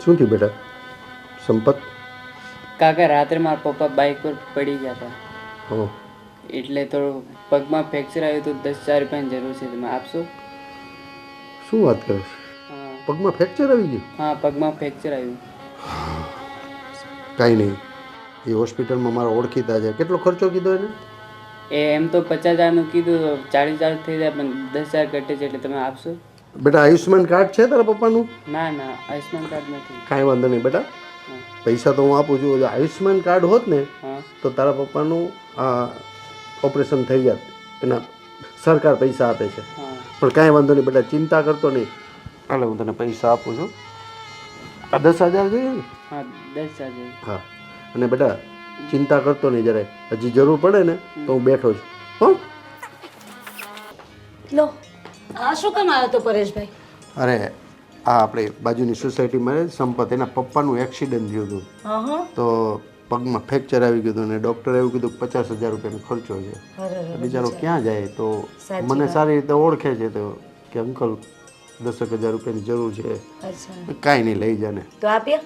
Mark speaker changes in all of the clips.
Speaker 1: શું થયું બેટા સંપત?
Speaker 2: કાકા રાત્રે મારા પપ્પા બાઇક પર પડી ગયા હતા
Speaker 1: હો
Speaker 2: એટલે થોડું પગમાં ફ્રેક્ચર આવ્યું તો 10,000 રૂપિયાની જરૂર છે. તમે આપશો?
Speaker 1: શું વાત કરે છે?
Speaker 2: હા
Speaker 1: પગમાં ફ્રેક્ચર આવી ગયું?
Speaker 2: હા પગમાં ફ્રેક્ચર આવ્યું.
Speaker 1: કાંઈ નહીં, એ હોસ્પિટલમાં મારા ઓળખીતા છે. કેટલો ખર્ચો કીધો એને?
Speaker 2: એ એમ તો 50,000નું કીધું, 40,000 થઈ જાય પણ 10,000 ઘટે છે એટલે તમે આપશો?
Speaker 1: બેટા આયુષ્યમાન કાર્ડ છે તારા પપ્પાનું?
Speaker 2: ના ના આયુષ્માન કાર્ડ નથી.
Speaker 1: કાંઈ વાંધો નહીં બેટા,
Speaker 2: હા
Speaker 1: પૈસા તો હું આપું છું. જો આયુષ્યમાન કાર્ડ હોત ને
Speaker 2: હા
Speaker 1: તો તારા પપ્પાનું ઓપરેશન થઈ જાત. એના સરકાર પૈસા આપે છે.
Speaker 2: હા
Speaker 1: પણ કાંઈ વાંધો નહીં બેટા, ચિંતા કરતો નહીં. હાલે હું તને પૈસા આપું છું. આ 10,000 જોઈએ ને?
Speaker 2: હા 10,000 જોઈએ.
Speaker 1: હા, અને બેટા ચિંતા કરતો નહીં જરાય. હજી જરૂર પડે ને તો હું બેઠો છું. હો
Speaker 3: લો આ શું કામ આવ્યો તો પરેશભાઈ?
Speaker 1: અરે આ આપણે બાજુની સોસાયટીમાં સંપત, એના પપ્પાનું એક્સિડન્ટ થયું હતું.
Speaker 3: હા હા
Speaker 1: તો પગમાં ફ્રેક્ચર આવી ગયું હતું અને ડૉક્ટરે એવું કીધું કે 50,000 રૂપિયાનો ખર્ચો છે. બિચારો ક્યાં જાય? તો મને સારી રીતે ઓળખે છે તો કે અંકલ 10,000 રૂપિયાની જરૂર છે.
Speaker 3: અચ્છા
Speaker 1: કાંઈ નહીં, લઈ જાને.
Speaker 3: તો આપ્યા?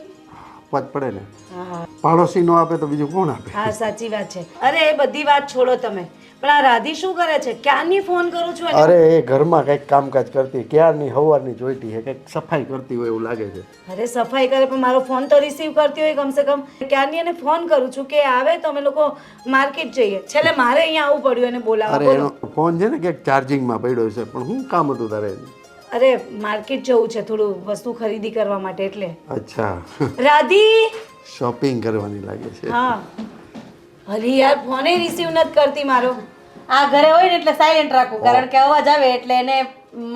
Speaker 1: વાત પડે ને,
Speaker 3: હા
Speaker 1: પાડોશી નો આપે તો બીજું કોણ આપે?
Speaker 3: હા સાચી વાત છે. અરે એ બધી વાત છોડો તમે, પણ આ રાધી શું કરે છે? ક્યારની ફોન કરું છું એને.
Speaker 1: અરે એ ઘરમાં કંઈક કામકાજ કરતી, ક્યારની સવારની જોઈતી છે, કંઈક સફાઈ કરતી હોય એવું લાગે છે.
Speaker 3: અરે સફાઈ કરે પણ મારો ફોન તો રિસીવ કરતી હોય કમસે કમ. ક્યારની એને ફોન કરું છું કે આવે તો અમે લોકો માર્કેટ જઈએ. છેલ્લે મારે અહીંયા આવવું પડ્યું એને બોલાવવા.
Speaker 1: અરે એનો ફોન છે ને ક્યાંક ચાર્જિંગમાં પડ્યો છે. પણ શું કામ હતું તારે?
Speaker 3: અરે માર્કેટ જવું છે થોડું વસ્તુ ખરીદી કરવા માટે એટલે.
Speaker 1: અચ્છા,
Speaker 3: રાધી
Speaker 1: શોપિંગ કરવાની લાગે છે.
Speaker 3: હા હરી યાર ફોને રિસીવ નથી કરતી મારો.
Speaker 4: આ ઘરે હોય ને એટલે સાયલેન્ટ રાખવું, કારણ કે અવાજ આવે એટલે એને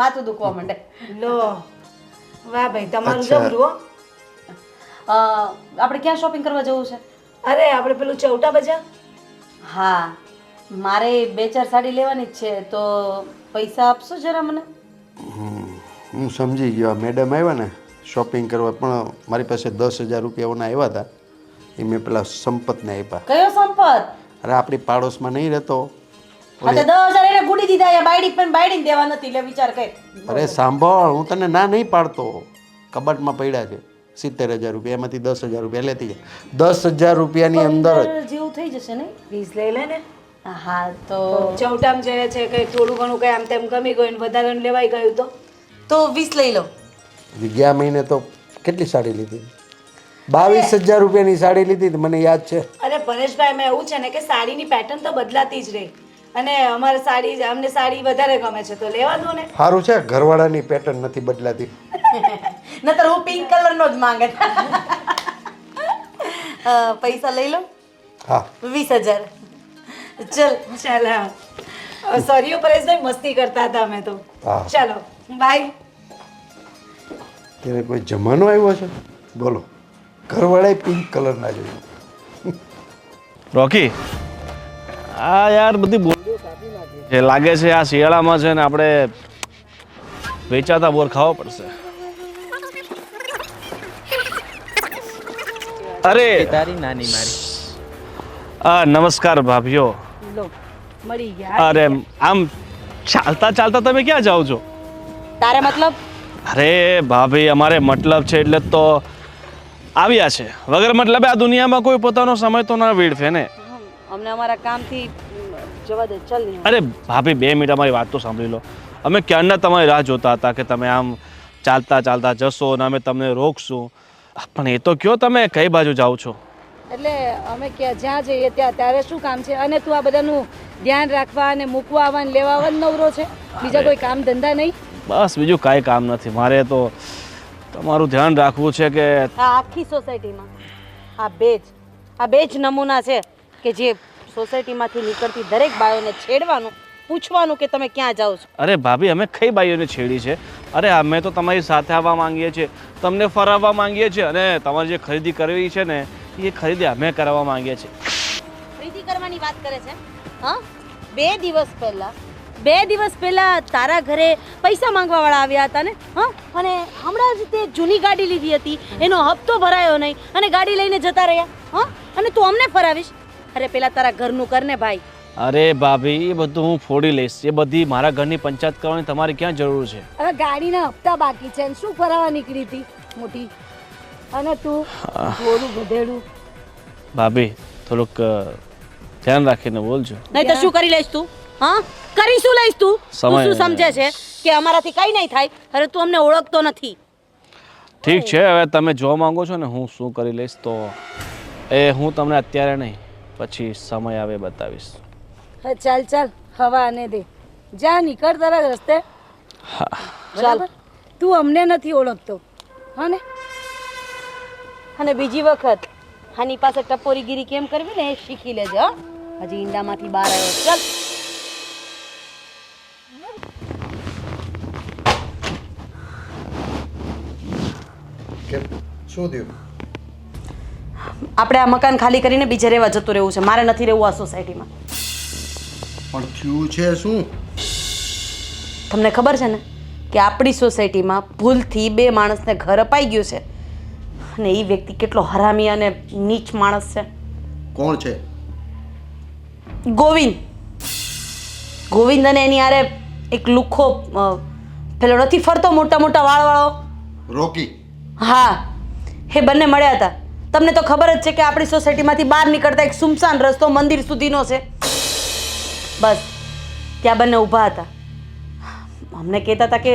Speaker 4: માથું દુખવા માંડે.
Speaker 3: લો વાહ ભાઈ તમારું
Speaker 1: અચ્છા.
Speaker 3: જબરું હો.
Speaker 4: આપણે ક્યાં શોપિંગ કરવા જવું છે?
Speaker 3: અરે આપણે પેલું ચૌટા બજાર.
Speaker 4: હા, મારે 2-4 સાડી લેવાની જ છે, તો પૈસા આપશો જરા મને?
Speaker 1: હું સમજી ગયો. આ મેડમ આવ્યા ને શોપિંગ કરવા, પણ મારી પાસે 10,000 રૂપિયાઓના આવ્યા હતા. એ મેં પેલા સંપતને આપ્યા.
Speaker 4: કયો સંપત?
Speaker 1: અરે આપણી પાડોશમાં નહીં રહેતો?
Speaker 4: હા તો 10,000 એને ગુડી દીધા, યા બાયડી પણ બાયડીને દેવા નથી. એટલે વિચાર કર.
Speaker 1: અરે સાંભળ, હું તને ના નહીં પાડતો. કબાટમાં પડ્યા છે 70,000 રૂપિયા, એમાંથી 10,000 રૂપિયા લેતી જાય. 10,000 રૂપિયાની અંદર જ
Speaker 4: જેવું થઈ જશે નહીં?
Speaker 3: 20 લઈ લે ને.
Speaker 4: હા તો
Speaker 3: ચૌટામ જાય છે કઈ થોડું ઘણું કઈ આમ તેમ ગમી ગયું ને વધારે લેવાઈ ગયું તો
Speaker 4: 20 લઈ લો.
Speaker 1: ગયા મહિને તો કેટલી સાડી લીધી? 22,000 રૂપિયાની સાડી લીધી હતી, મને યાદ છે.
Speaker 3: અરે પરેશભાઈ એમાં એવું છે ને કે સાડીની પેટર્ન તો બદલાતી જ રહી, અને અમારે સાડી અમને સાડી વધારે ગમે છે તો લેવા દો ને.
Speaker 1: સારું છે ઘરવાળાની પેટર્ન નથી બદલાતી.
Speaker 4: નતર હું પિંક કલરનો જ માંગે. પૈસા લઈ લો.
Speaker 1: હા
Speaker 4: 20,000. ચલ
Speaker 3: ચાલો સોરી પરેશભાઈ, મસ્તી કરતા હતા અમે તો.
Speaker 1: હા.
Speaker 3: ચાલો બાય.
Speaker 1: ત્યારે કોઈ જમાનો આવ્યો છે? બોલો, ઘરવાળાએ પિંક કલરના જોયું.
Speaker 5: રોકી, આ યાર બધી બોલીઓ કાપી નાખી છે. લાગે છે આ શિયાળામાં છે ને આપણે વેચાતા બોર ખાવા પડશે. અરે
Speaker 2: તારી નાની મારી.
Speaker 5: નમસ્કાર ભાભીઓ.
Speaker 3: લો મળી ગયા.
Speaker 5: અરે આમ ચાલતા ચાલતા તમે ક્યાં જાઓ છો?
Speaker 4: તારે મતલબ?
Speaker 5: અરે ભાભી, અમારે મતલબ છે એટલે જ તો આવ્યા છે. વગર મતલબે આ દુનિયામાં કોઈ પોતાનો સમય તો ના વેડફે ને.
Speaker 4: અમને અમારા કામથી જવા દે. ચલ નહીં.
Speaker 5: અરે ભાભી 2 મિનિટ અમારી વાત તો સાંભળી લો. અમે ક્યારના તમારી રાહ જોતા હતા કે તમે આમ ચાલતા ચાલતા જશો અને અમે તમને રોકશું. પણ એ તો કયો તમે કઈ બાજુ જાઓ છો?
Speaker 3: એટલે અમે જ્યાં જઈએ ત્યાં ત્યારે શું કામ છે? અને તું આ બધાનું ધ્યાન રાખવા અને મૂકવા આવવા ને લેવા આવવા નવરો છે, બીજા કોઈ કામ ધંધા નહીં?
Speaker 5: બસ બીજું કાંઈ કામ નથી. મારે તો તમારું ધ્યાન રાખવું છે કે
Speaker 4: આ આખી સોસાયટીમાં આ બે જ નમૂના છે કે જે સોસાયટીમાંથી નીકળતી દરેક બાયોને છેડવાનું, પૂછવાનું કે તમે ક્યાં જાઓ છો.
Speaker 5: અરે ભાભી, અમે કઈ બાઈઓને છેડી છે? અરે અમે તો તમારી સાથે આવવા માંગીએ છીએ, તમને ફરાવવા માંગીએ છીએ, અને તમારે જે ખરીદી કરવી છે ને એ ખરીદી અમે કરાવવા માંગીએ છીએ.
Speaker 4: ખરીદી કરવાની વાત કરે છે? હા, 2 દિવસ પહેલા તારા ઘરે પૈસા માંગવા વાળા આવ્યા હતા ને? હા, અને હમણાં જ તે જૂની ગાડી લીધી હતી, એનો હપ્તો ભરાયો નહીં અને ગાડી લઈને જતા રહ્યા. હા, અને તું અમને ફરાવીશ? અરે પેલા તારા ઘરનું કર ને ભાઈ.
Speaker 5: અરે ભાભી, એ બધું હું ફોડી લઈશ. એ બધી મારા ઘરની પંચાયત કરવાની તમારી ક્યાં જરૂર છે?
Speaker 3: હવે ગાડીના હપ્તા બાકી છે, શું ફરાવા નીકળી હતી મોટી? અને તું થોડું ગધેડું.
Speaker 5: ભાભી થોડુંક ધ્યાન રાખીને બોલજો.
Speaker 4: નહીં તો શું કરી લઈશ તું? હા, કરી શું લઈશ તું? તું શું સમજે છે કે અમારાથી કઈ નહીં થાય? અરે તું અમને ઓળખતો નથી.
Speaker 5: ઠીક છે, હવે તમે જો માંગો છો ને હું શું કરી લઈશ તો એ હું તમને અત્યારે નહીં પછી સમય આવે બતાવીશ.
Speaker 3: હા ચાલ ચાલ, હવા આને દે. જા નીકળ તારા રસ્તે.
Speaker 4: ચાલ.
Speaker 3: તું અમને નથી ઓળખતો, હા ને?
Speaker 4: અને બીજી વખત આની પાસે ટપોરીગીરી કેમ કરવી ને એ શીખી લેજે. હો, હજી ઈંડામાંથી બહાર આવ્યો. ચાલ.
Speaker 1: શું થયું?
Speaker 4: આપણે આ મકાન ખાલી કરીને બીજે રહેવા જતું રહેવું છે. મારે નથી રહેવું આ સોસાયટીમાં.
Speaker 1: પણ થયું છે શું?
Speaker 4: તમને ખબર છે ને કે આપણી સોસાયટીમાં ભૂલથી 2 માણસને ઘર અપાઈ ગયું છે અને એ વ્યક્તિ કેટલો હરામી અને નીચ માણસ છે.
Speaker 1: કોણ છે?
Speaker 4: ગોવિંદ. ગોવિંદ અને એની આરે એક લુખ્ખો પેલો નથી ફરતો મોટા મોટા વાળવાળો?
Speaker 1: રોકી.
Speaker 4: હા, એ બંને મળ્યા હતા. તમને તો ખબર જ છે કે આપણી સોસાયટીમાંથી બહાર નીકળતા એક સુમસાન રસ્તો મંદિર સુધીનો છે. બસ ત્યાં બંને ઊભા હતા. અમને કહેતા હતા કે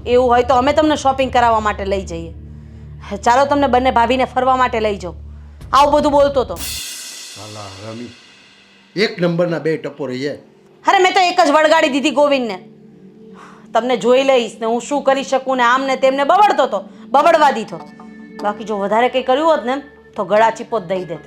Speaker 4: એવું હોય તો અમે તમને શોપિંગ કરાવવા માટે લઈ જઈએ. ચાલો તમને બંને ભાભીને ફરવા માટે લઈ જાઓ. આવું બધું બોલતો હતો.
Speaker 1: સાલા રમી, એક નંબરના 2 ટપોરી છે.
Speaker 4: અરે મેં તો એક જ વળગાડી દીધી ગોવિંદને. તમને જોઈ લઈશ ને હું શું કરી શકું ને આમ ને તેમને બબડતો હતો, બબડવા દીધો. બાકી જો વધારે કંઈ કર્યું હોત ને તો ગળા ચીપો જ દઈ દેત.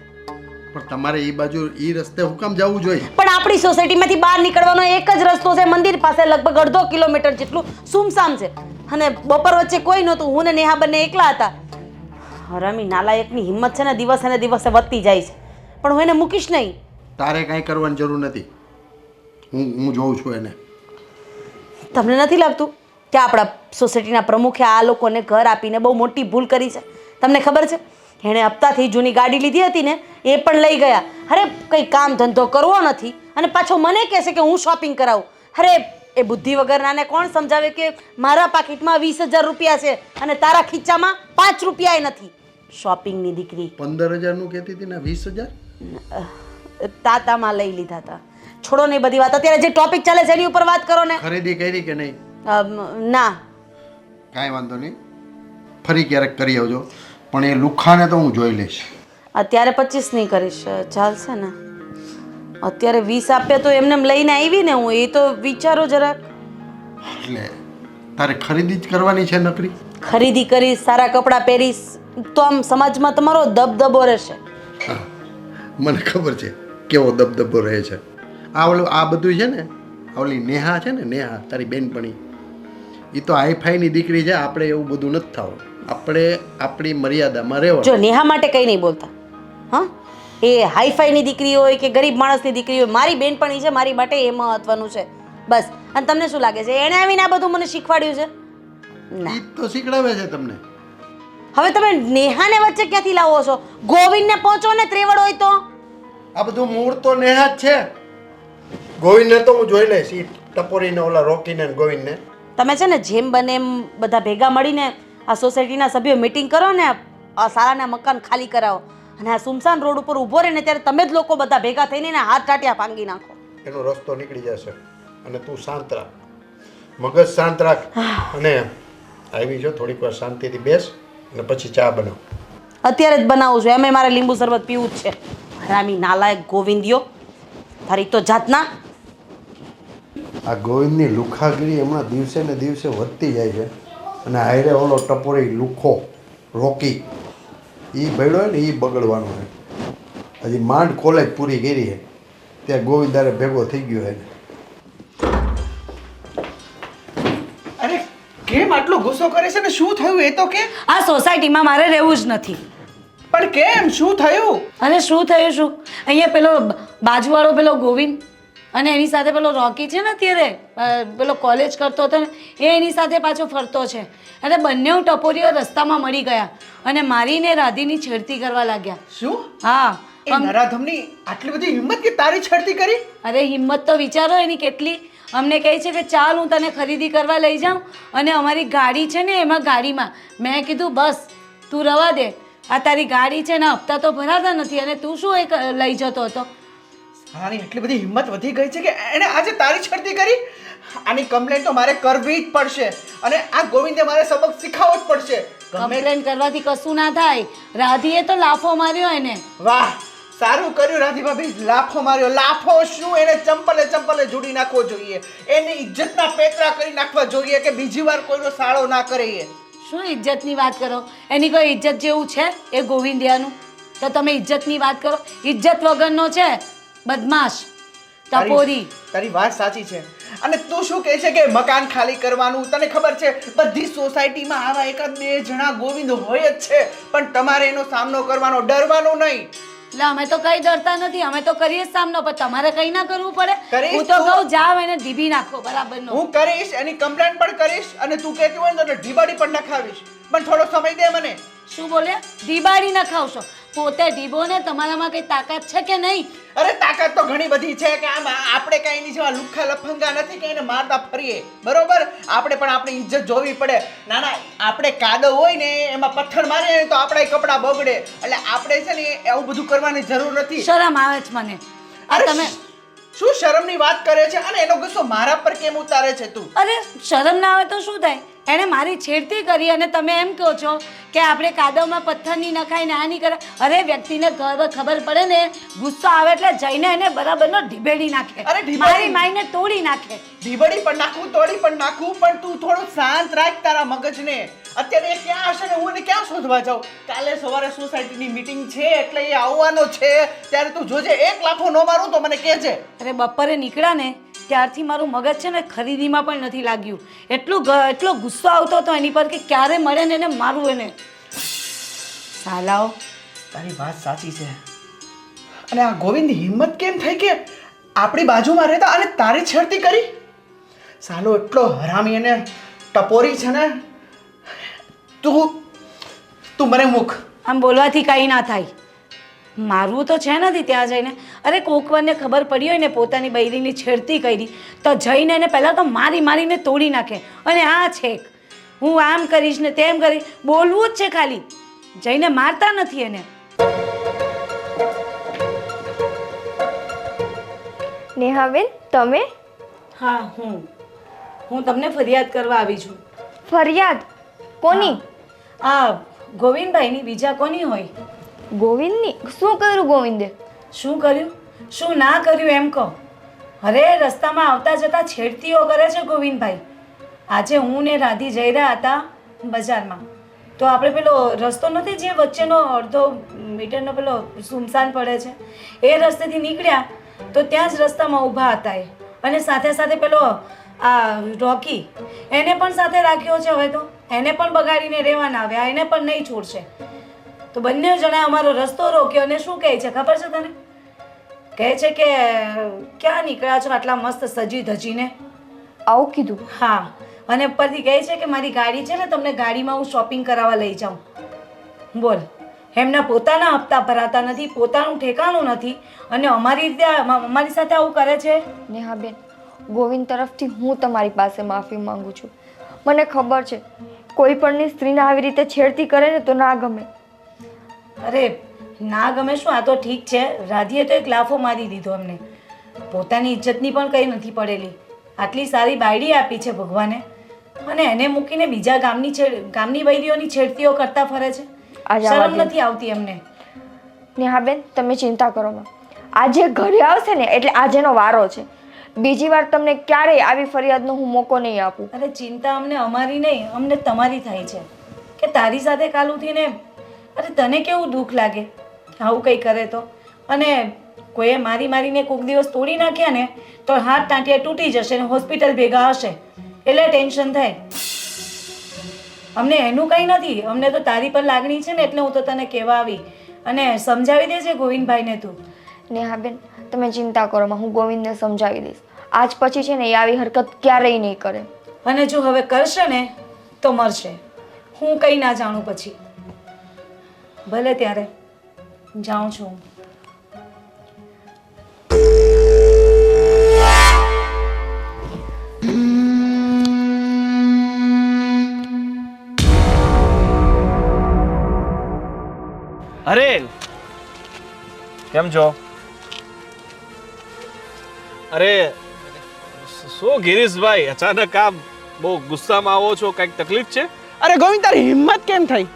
Speaker 1: પણ તમારે એ બાજુ એ રસ્તે હું કામ જવું જોઈએ?
Speaker 4: પણ આપણી સોસાયટીમાંથી બહાર નીકળવાનો એક જ રસ્તો છે. મંદિર પાસે લગભગ 1.5 કિલોમીટર જેટલું સુમસામ છે અને બપોર વચ્ચે કોઈ નહોતું. હું ને નેહા બંને એકલા હતા. હરામી નાલાયકની હિંમત છે ને દિવસે ને દિવસે વધતી જાય છે. પણ હું એને મૂકીશ નહીં.
Speaker 1: તારે કાંઈ કરવાની જરૂર નથી. હું જોઉં છું એને.
Speaker 4: તમને નથી લાગતું કે આપણા સોસાયટીના પ્રમુખે આ લોકોને ઘર આપીને બહુ મોટી ભૂલ કરી છે? તમને ખબર છે એણે હપ્તાથી જૂની ગાડી લીધી હતી ને એ પણ લઈ ગયા. અરે કંઈ કામ ધંધો કરવો નથી અને પાછો મને કહેશે કે હું શોપિંગ કરાવું. અરે એ બુદ્ધિ વગરનાને કોણ સમજાવે કે મારા પાકીટમાં 20,000 રૂપિયા છે અને તારા ખીચામાં 5 રૂપિયાય નથી. શોપિંગની દીકરી.
Speaker 1: 15,000નું કહેતી હતી ને 20,000?
Speaker 4: તાતામાં લઈ લીધા હતા. છોડો ને બધી વાત. અત્યારે જે ટોપિક ચાલે છે એની ઉપર વાત કરો ને.
Speaker 1: ખરીદી કરી કે નહીં?
Speaker 4: ના.
Speaker 1: કાંઈ વાંધો નહીં, ફરી ક્યારેક કરી આવજો. પણ એ લુખાને તો હું જોઈ લઈશ.
Speaker 4: અત્યારે 25 નહીં કરીશ, ચાલશે ને? અત્યારે 20 આપ્યા તો એમને લઈને આવી ને હું. એ તો વિચારો જરાક.
Speaker 1: એટલે તારે ખરીદી જ કરવાની છે નકરી?
Speaker 4: ખરીદી કરીશ, સારા કપડાં પહેરીશ તો આમ સમાજમાં તમારો દબદબો રહેશે.
Speaker 1: મને ખબર છે કેવો દબદબો રહે છે. આ બધું છે ને, ઓલી નેહા છે ને, નેહા તારી બેનપણી, એ તો હાઈફાઈની દીકરી છે. આપણે એવું બધું નથી થવું. આપણે આપણી મર્યાદામાં રહેવું.
Speaker 4: જો નેહા માટે કંઈ નહીં બોલતા. હા, એ હાઈફાઈની દીકરી હોય કે ગરીબ માણસની દીકરી હોય, મારી બેનપણી છે, મારી માટે એ મહત્વનું છે બસ. અને તમને શું લાગે છે એણે આવીને આ બધું મને શીખવાડ્યું છે?
Speaker 1: ઈ તો શીખડાવે છે તમને.
Speaker 4: હવે તમે નેહાને વચ્ચે ક્યાંથી લાવો છો? ગોવિંદને પહોંચો ને ત્રેવડ હોય તો.
Speaker 1: આ બધું મૂળ તો નેહા જ છે. ગોવિંદને તો હું જોઈ લઈશ. ઈ ટપોરીને ઓલા રોકીને ગોવિંદને.
Speaker 4: તમે છે ને જેમ બને એમ બધા ભેગા મળીને આ સોસાયટીના સભ્યો મીટિંગ કરો ને આ સારાના મકાન ખાલી કરાવો અને આ સુમસાન રોડ ઉપર ઊભો રહે ને ત્યારે તમે જ લોકો બધા ભેગા થઈને એને હાથ ટાટિયા ભાંગી નાખો.
Speaker 1: એનો રસ્તો નીકળી જશે. અને તું શાંત રાખ, મગજ શાંત રાખ. અને આવી જો થોડીક વાર શાંતિથી બેસ અને પછી ચા બનાવ.
Speaker 4: અત્યારે જ બનાવું છું. એમે મારે લીંબુ શરબત પીવું જ છે. હરામી નાલાયક ગોવિંદિયો, તારી તો જાતના.
Speaker 1: આ ગોવિંદની લુખાગીરી હમણાં દિવસે ને દિવસે વધતી જાય છે. અને હાયરે ઓલો ટપોરી લુખો રોકી એ બળ્યો ને એ બગડવાનો છે. હજી માંડ કોલેજ પૂરી કરી છે ત્યાં ગોવિંદારે ભેગો થઈ ગયો છે.
Speaker 6: અરે કેમ આટલો ગુસ્સો કરે છે ને? શું થયું એ તો કે?
Speaker 3: આ સોસાયટીમાં મારે રહેવું જ નથી.
Speaker 6: પણ કેમ? શું થયું?
Speaker 3: અને શું થયું શું? અહીંયા પેલો બાજુવાળો પેલો ગોવિંદ અને એની સાથે પેલો રોકી છે ને અત્યારે પેલો કોલેજ કરતો હતો ને એ એની સાથે પાછો ફરતો છે. અને બંને ટપોરીઓ રસ્તામાં મળી ગયા અને મારીને રાધીની છેડતી કરવા લાગ્યા.
Speaker 6: શું?
Speaker 3: હા.
Speaker 6: એ નરાધમની આટલી બધી હિંમત કે તારી છેડતી કરી?
Speaker 3: અરે હિંમત તો વિચારો એની કેટલી. અમને કહે છે કે ચાલ હું તને ખરીદી કરવા લઈ જાઉં અને અમારી ગાડી છે ને એમાં ગાડીમાં મેં કીધું બસ તું રવા દે. આ તારી ગાડી છે ને હપ્તા તો ભરાતા નથી અને તું શું એક લઈ જતો હતો?
Speaker 6: આની એટલી બધી હિંમત વધી ગઈ છે કે એણે આજે તારી છડતી કરી. આની કમ્પ્લેન તો મારે કરવી જ પડશે અને આ ગોવિંદે મારે સબક શીખવવો જ પડશે.
Speaker 3: કમ્પ્લેન કરવાથી કશું ના થાય. રાધીએ તો લાફો માર્યો એને.
Speaker 6: વાહ, સારું કર્યું રાધી ભાભી, લાફો માર્યો. લાફો શું, એને ચંપલે જોડી નાખવો જોઈએ. એની ઇજ્જતના પેતરા કરી નાખવા જોઈએ કે બીજી વાર કોઈનો સાળો ના કરે. એ
Speaker 3: શું ઇજ્જતની વાત કરો? એની કોઈ ઇજ્જત જેવું છે એ ગોવિંદિયાનું? તો તમે ઇજ્જતની વાત કરો? ઇજ્જત વગરનો છે, બદમાશ, ટપોરી.
Speaker 6: તારી વાત સાચી છે. અને તું શું કહે છે કે મકાન ખાલી કરવાનું? તને ખબર છે બધી સોસાયટીમાં આવા એકાદ બે જણા ગોવિંદ હોય જ છે, પણ તમારે એનો સામનો કરવાનો, ડરવાનું નહીં.
Speaker 3: એટલે અમે તો કઈ ડરતા નથી, અમે તો કરીએ જ સામનો, પણ તમારે કઈ ના કરવું પડે.
Speaker 6: કરીશ
Speaker 3: હું તો
Speaker 6: તું.
Speaker 3: કહું જાવ એને ઢીબી નાખો બરાબરનો.
Speaker 6: હું કરીશ, એની કમ્પ્લેન પણ કરીશ અને તું કહેતી હોય ને તો ઢીબાડી પણ નખાવીશ, પણ થોડો સમય દે મને.
Speaker 3: શું બોલ્યા? ઢીબાડી નખાવશો? પોતે ઢીબો ને તમારામાં કઈ તાકાત છે કે નહીં?
Speaker 6: અરે તાકાત તો ઘણી બધી છે કે આમ આપણે કઈ એની જેવા લુખ્ખા લફંગા નથી કે એને મારતા ફરીએ, બરોબર? આપણે પણ આપણી ઇજ્જત જોવી પડે. ના ના, આપણે કાદવ હોય ને એમાં પથ્થર મારીએ ને તો આપણા કપડાં બગડે. એટલે આપણે છે ને એવું બધું કરવાની જરૂર નથી.
Speaker 3: શરમ આવે છે મને. આ
Speaker 6: અરે
Speaker 3: તમે
Speaker 6: શું શરમની વાત કરે છે અને એનો ગુસ્સો મારા પર કેમ ઉતારે છે તું?
Speaker 3: અરે શરમ ના આવે તો શું થાય? એણે મારી છેડતી કરી અને તમે એમ કહો છો કે આપણે કાદવમાં પથ્થર નહીં નખાય ને આ નહીં કરે. અરે વ્યક્તિને ખબર પડે ને, ગુસ્સો આવે એટલે જઈને એને બરાબરનો ઢીબેડી નાખે.
Speaker 6: અરે ઢીબેડી?
Speaker 3: મારી માઈને તોડી નાખે.
Speaker 6: ઢીબડી પણ નાખું, તોડી પણ નાખું, પણ તું થોડું શાંત રાખ તારા મગજને. અત્યારે એ ક્યાં હશે ને હું એને ક્યાં શોધવા જાઉં? કાલે સવારે સોસાયટીની મીટિંગ છે એટલે એ આવવાનો છે, ત્યારે તું જોજે. એક લાફો ન મારું તો મને કહેજે.
Speaker 3: અરે બપોરે નીકળ્યા ને ત્યારથી મારું મગજ છે ને ખરીદીમાં પણ નથી લાગ્યું. એટલો ગુસ્સો આવતો હતો એની પર કે ક્યારે મળે ને એને મારું એને. સાલાઓ,
Speaker 6: તારી વાત સાચી છે. અને આ ગોવિંદની હિંમત કેમ થઈ કે આપણી બાજુમાં રહેતા અને તારી છેડતી કરી? સાલો એટલો હરામી અને ટપોરી છે ને. તું મને મૂક.
Speaker 3: આમ બોલવાથી કંઈ ના થાય. મારવું તો છે નથી ત્યાં જઈને. અરે કોકવારને ખબર પડી હોય ને પોતાની બૈરીની છેડતી કરી તો જઈને એને પહેલાં તો મારીને તોડી નાખે. અને આ છેક હું આમ કરીશ ને તેમ કરીશ, બોલવું જ છે ખાલી, જઈને મારતા નથી એને.
Speaker 7: નેહાબેન, તમે?
Speaker 3: હા, હું તમને ફરિયાદ કરવા આવી છું.
Speaker 7: ફરિયાદ? કોની?
Speaker 3: આ ગોવિંદભાઈની, બીજા કોની હોય?
Speaker 7: ગોવિંદની? શું કર્યું ગોવિંદે?
Speaker 3: શું કર્યું શું ના કર્યું એમ કહો. અરે રસ્તામાં આવતા જતા છેડતીઓ કરે છે ગોવિંદભાઈ. આજે હું ને રાધી જઈ રહ્યા હતા બજારમાં, તો આપણે પેલો રસ્તો નથી જે વચ્ચેનો અડધો મીટરનો પેલો સુમસાન પડે છે, એ રસ્તેથી નીકળ્યા તો ત્યાં જ રસ્તામાં ઊભા હતા એ. અને સાથે સાથે પેલો આ રોકી એને પણ સાથે રાખ્યો છે. હવે તો એને પણ બગાડીને રહેવાના આવ્યા, એને પણ નહીં છોડશે. તો બંને જણા અમારો રસ્તો રોક્યો અને શું કહે છે ખબર છે તને? કહે છે કે ક્યાં નીકળ્યા છો આટલા મસ્ત સજી ધજીને?
Speaker 7: આવું કીધું?
Speaker 3: હા, અને ઉપરથી કહે છે કે મારી ગાડી છે ને, તમને ગાડીમાં હું શોપિંગ કરાવવા લઈ જાઉં. બોલ, એમના પોતાના હપ્તા ભરાતા નથી, પોતાનું ઠેકાણું નથી અને અમારી સાથે આવું કરે છે.
Speaker 7: નેહાબેન, ગોવિંદ તરફથી હું તમારી પાસે માફી માંગુ છું. મને ખબર છે કોઈ પણની સ્ત્રીને આવી રીતે છેડતી કરે ને તો ના ગમે.
Speaker 3: અરે ના ગમે શું, આ તો ઠીક છે, રાધીએ તો એક લાફો મારી દીધો અમને. પોતાની ઇજ્જતની પણ કંઈ નથી પડેલી. આટલી સારી બાયડી આપી છે ભગવાને અને એને મૂકીને બીજા ગામની બૈરીઓની છેડતીઓ કરતા ફરે છે. શરમ નથી આવતી એમને.
Speaker 7: નેહાબેન, તમે ચિંતા કરો માં. આજે ઘરે આવશે ને એટલે આજેનો વારો છે. બીજી વાર તમને ક્યારેય આવી ફરિયાદનો હું મોકો નહીં આપું.
Speaker 3: અરે ચિંતા અમને અમારી નહીં, અમને તમારી થાય છે કે તારી સાથે કાલ ઉઠીને અરે તને કેવું દુઃખ લાગે આવું કંઈ કરે તો. અને કોઈએ મારીને કોઈક દિવસ તોડી નાખ્યા ને તો હાથ ટાંટિયા તૂટી જશે ને હોસ્પિટલ ભેગા હશે એટલે ટેન્શન થાય. અમને એનું કંઈ નથી, અમને તો તારી પર લાગણી છે ને એટલે હું તો તને કહેવા આવી. અને સમજાવી દેજે ગોવિંદભાઈને તું.
Speaker 7: નેહાબેન, તમે ચિંતા કરો માં, હું ગોવિંદને સમજાવી દઈશ. આજ પછી છે ને એ આવી હરકત ક્યારેય નહીં કરે.
Speaker 3: અને જો હવે કરશે ને તો મરશે. હું કંઈ ના જાણું પછી. ભલે ત્યારે જાઉં છું.
Speaker 5: અરે કેમ છો? અરે શું ગિરીશભાઈ, અચાનક આમ બહુ ગુસ્સામાં આવો છો? કઈક તકલીફ છે?
Speaker 6: અરે ગોવિંદ, તારી હિંમત કેમ થઈ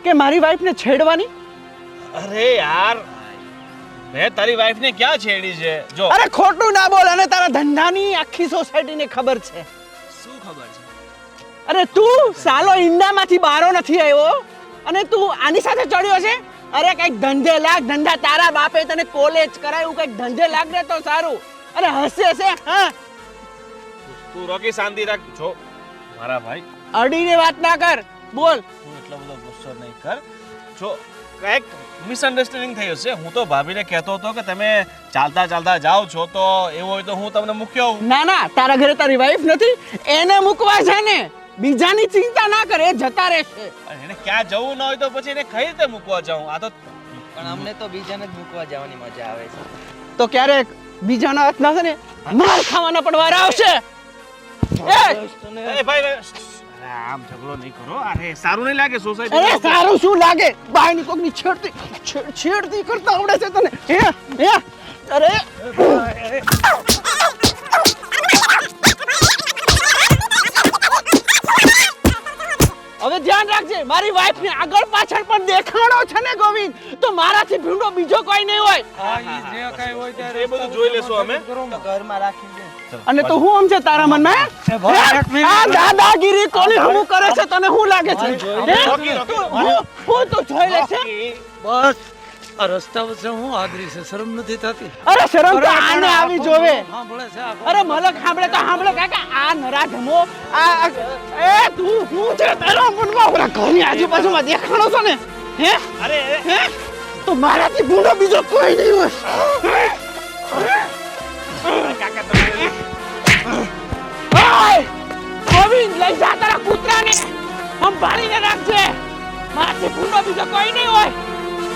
Speaker 6: કે મારી વાઈફને છેડવાની?
Speaker 5: અરે યાર, મેં તારી વાઈફને ક્યાં છેડી છે? જો
Speaker 6: અરે ખોટું ના બોલ, અને તારા ધંધાની આખી સોસાયટીને ખબર છે.
Speaker 5: શું ખબર છે?
Speaker 6: અરે તું સાલો ઈંડામાંથી બારો નથી આવ્યો અને તું આની સાથે ચડ્યો છે? અરે કઈક ધંધે લાગ, ધંધા તારા બાપે તને કોલેજ કરાયું, કઈક ધંધે લાગ ને તો સારું. અરે હસે હા,
Speaker 5: તું રોકી શાંતિ રાખ. જો મારા ભાઈ,
Speaker 6: અડીને વાત ના કર, બોલ.
Speaker 5: તું એટલો બધો ગુસ્સો નહીં કર. જો કઈક મિસઅન્ડરસ્ટેન્ડિંગ થઈ હશે. હું તો ભાભીને કહેતો હતો કે તમે ચાલતા ચાલતા જાઓ છો, તો એવું હોય તો હું તમને મૂક્યો આવું.
Speaker 6: ના ના, તારા ઘરે તારી વાઈફ નથી, એને મૂકવા છે ને. બીજાની ચિંતા ના કરે, જતા રહેશે.
Speaker 5: અને એને ક્યાં જવું ન હોય તો પછી એને કઈ રીતે મૂકવા જાઉં? આ તો
Speaker 8: પણ અમને તો બીજાને જ મૂકવા જવાની મજા આવે છે.
Speaker 6: તો ક્યારેક બીજાના હાથ ના છે ને માર ખાવાના પણ વાર આવશે. એ
Speaker 5: અરે ભાઈ, અરે આમ ઝઘડો નહીં કરો. અરે સારું નહીં લાગે સોસાયટી.
Speaker 6: અરે સારું શું લાગે? બાયની કોકની છેડતી કરતા આવડે છે તને? હે અરે હવે ધ્યાન રાખજે, મારી વાઈફ ને આગળ પાછળ પણ દેખાણો છે ને ગોવિંદ, તો મારાથી ભીંડો બીજો કોઈ નહીં હોય.
Speaker 5: એ બધું જોઈ લેશું અમે.
Speaker 8: તો ઘરમાં રાખી દે.
Speaker 6: અને તો હું સમજે તારા મનમાં આ દાદાગીરી કોની હું કરે છે, તને શું લાગે છે? હું તો જોઈ લે છે.
Speaker 9: બસ આ રસ્તા વચ્ચે હું આદરી છે, શરમ નથી થતી?
Speaker 6: અરે શરમ તો આને આવી જોવે.
Speaker 9: સાંભળે છે આ
Speaker 6: અરે મલક સાંભળે તો સાંભળે કાકા, આ નરાધમો આ એ તું હું છે તારા મનમાં ઓલા ઘરની આજુબાજુમાં દેખાણો છો ને? હે
Speaker 5: અરે
Speaker 6: હે તો મારાથી ભૂંડો બીજો કોઈ નહીં હોય. ઓય ગોવિંદ, લઈ જા તારા કૂતરાને, સંભાળીને રાખજે. મારાથી ભૂંડો બીજો કોઈ નહીં હોય.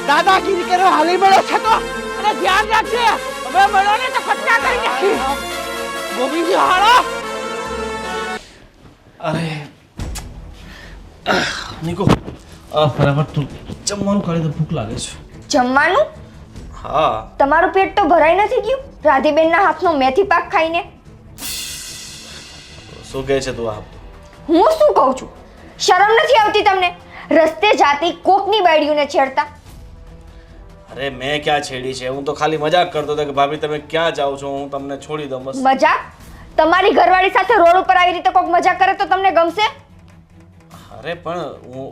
Speaker 6: દાદાગીરી કરવા હાલી મળ્યો છે તો, અને ધ્યાન રાખજે. હવે મળ્યો ને તો કટકા કરી નાખી. ગોવિંદજી હાલો.
Speaker 5: અરે નિકો, બરાબર તું જમવાનું ખાલી તો ભૂખ લાગે છે.
Speaker 7: જમવાનું?
Speaker 5: હા.
Speaker 7: તમારું પેટ તો ભરાઈ નથી ગયું રાધીબેનના હાથનો મેથી પાક ખાઈને?
Speaker 5: શું કહે છે તું? આ
Speaker 7: હું શું કહું છું? શરમ નથી આવતી તમને? રસ્તે જાતી કોકની બાયડીઓને છેડતા?
Speaker 5: અરે મેં ક્યાં છેડી છે? હું તો ખાલી મજાક કરતો હતો કે ભાભી તમે ક્યાં જાઓ છો, હું તમને છોડી દઉં બસ.
Speaker 7: મજાક? તમારી ઘરવાળી સાથે રોડ ઉપર આવી રીતે કોક મજાક કરે તો તમને ગમશે?
Speaker 5: અરે પણ હું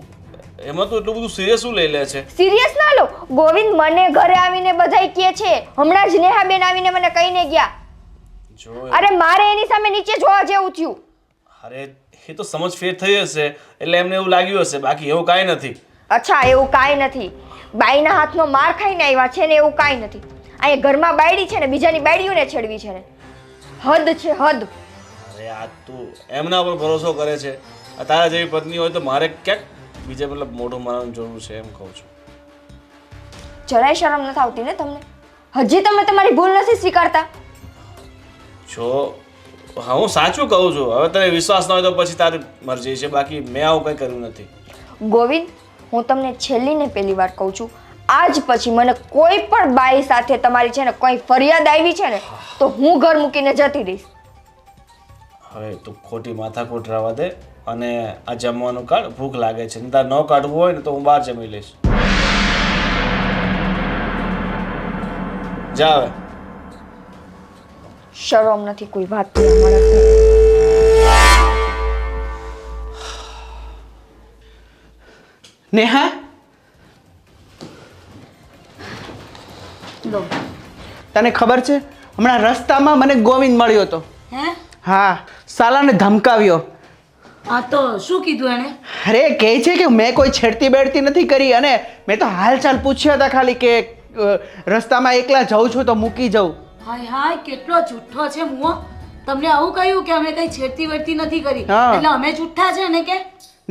Speaker 5: એમાં તો એટલું બધું સિરિયસ શું લઈ લે છે?
Speaker 7: સિરિયસ ના લો ગોવિંદ, મને ઘરે આવીને બધાય કહે છે. હમણાં જ નેહાબેન આવીને મને કહીને ગયા.
Speaker 5: જો
Speaker 7: અરે મારે એની સામે નીચે જોવા જેવું થયું.
Speaker 5: અરે એ તો સમજ ફેર થઈ હશે એટલે એમને એવું લાગ્યું હશે, બાકી એવું કાંઈ નથી.
Speaker 7: અચ્છા, એવું કાંઈ નથી. બાઈના હાથનો માર ખાઈને આવ્યા છે ને, એવું કાંઈ નથી. અહીંયા ઘરમાં બાયડી છે ને, બીજાની બાયડીઓને છેડવી છે ને. હદ છે હદ.
Speaker 5: અરે આ તું એમના પર ભરોસો કરે છે? આ તારા જેવી પત્ની હોય તો મારે ક્યાંક બીજે મતલબ મોઢું મારવાનું જરૂર છે એમ કહું છું.
Speaker 7: જરાય શરમ નથી આવતી ને તમને? હજી તમે તમારી ભૂલ નથી સ્વીકારતા?
Speaker 5: જો હા, હું સાચું કહું છું. હવે તને વિશ્વાસ ન હોય તો પછી તારી મરજી છે, બાકી મેં આવું કંઈ કર્યું નથી.
Speaker 7: ગોવિંદ, હું તમને છેલ્લી ને પહેલી વાર કહું છું, આજ પછી મને કોઈ પણ બાઈ સાથે તમારી છે ને કોઈ ફરિયાદ આવી છે ને, તો હું ઘર મૂકીને જતી રહીશ.
Speaker 5: હવે તું ખોટી માથાકૂટ રહેવા દે અને આ જમવાનું કાઢ. ભૂખ લાગે છે ને તારે ન કાઢવું હોય ને તો હું બહાર જમી લઈશ. જા હવે.
Speaker 7: શરમ નથી કોઈ વાત માણસને.
Speaker 6: નેહા,
Speaker 3: લો.
Speaker 6: તને ખબર છે હમણાં રસ્તામાં મને ગોવિંદ મળ્યો હતો.
Speaker 3: હે
Speaker 6: હા, સાલાને ધમકાવ્યો.
Speaker 3: આ તો શું કીધું એને?
Speaker 6: અરે કહે છે કે મેં કોઈ છેડતી બેડતી નથી કરી, અને મેં તો હાલચાલ પૂછ્યા હતા ખાલી કે રસ્તામાં એકલા જાઉં છું તો મૂકી જાઉં.
Speaker 3: હાય હાય, કેટલો જુઠ્ઠો છે મુઓ. તમને આવું કહ્યું કે અમે કઈ છેડતી વેડતી નથી કરી,
Speaker 6: હા.
Speaker 3: એટલે અમે જુઠ્ઠા છે ને કે?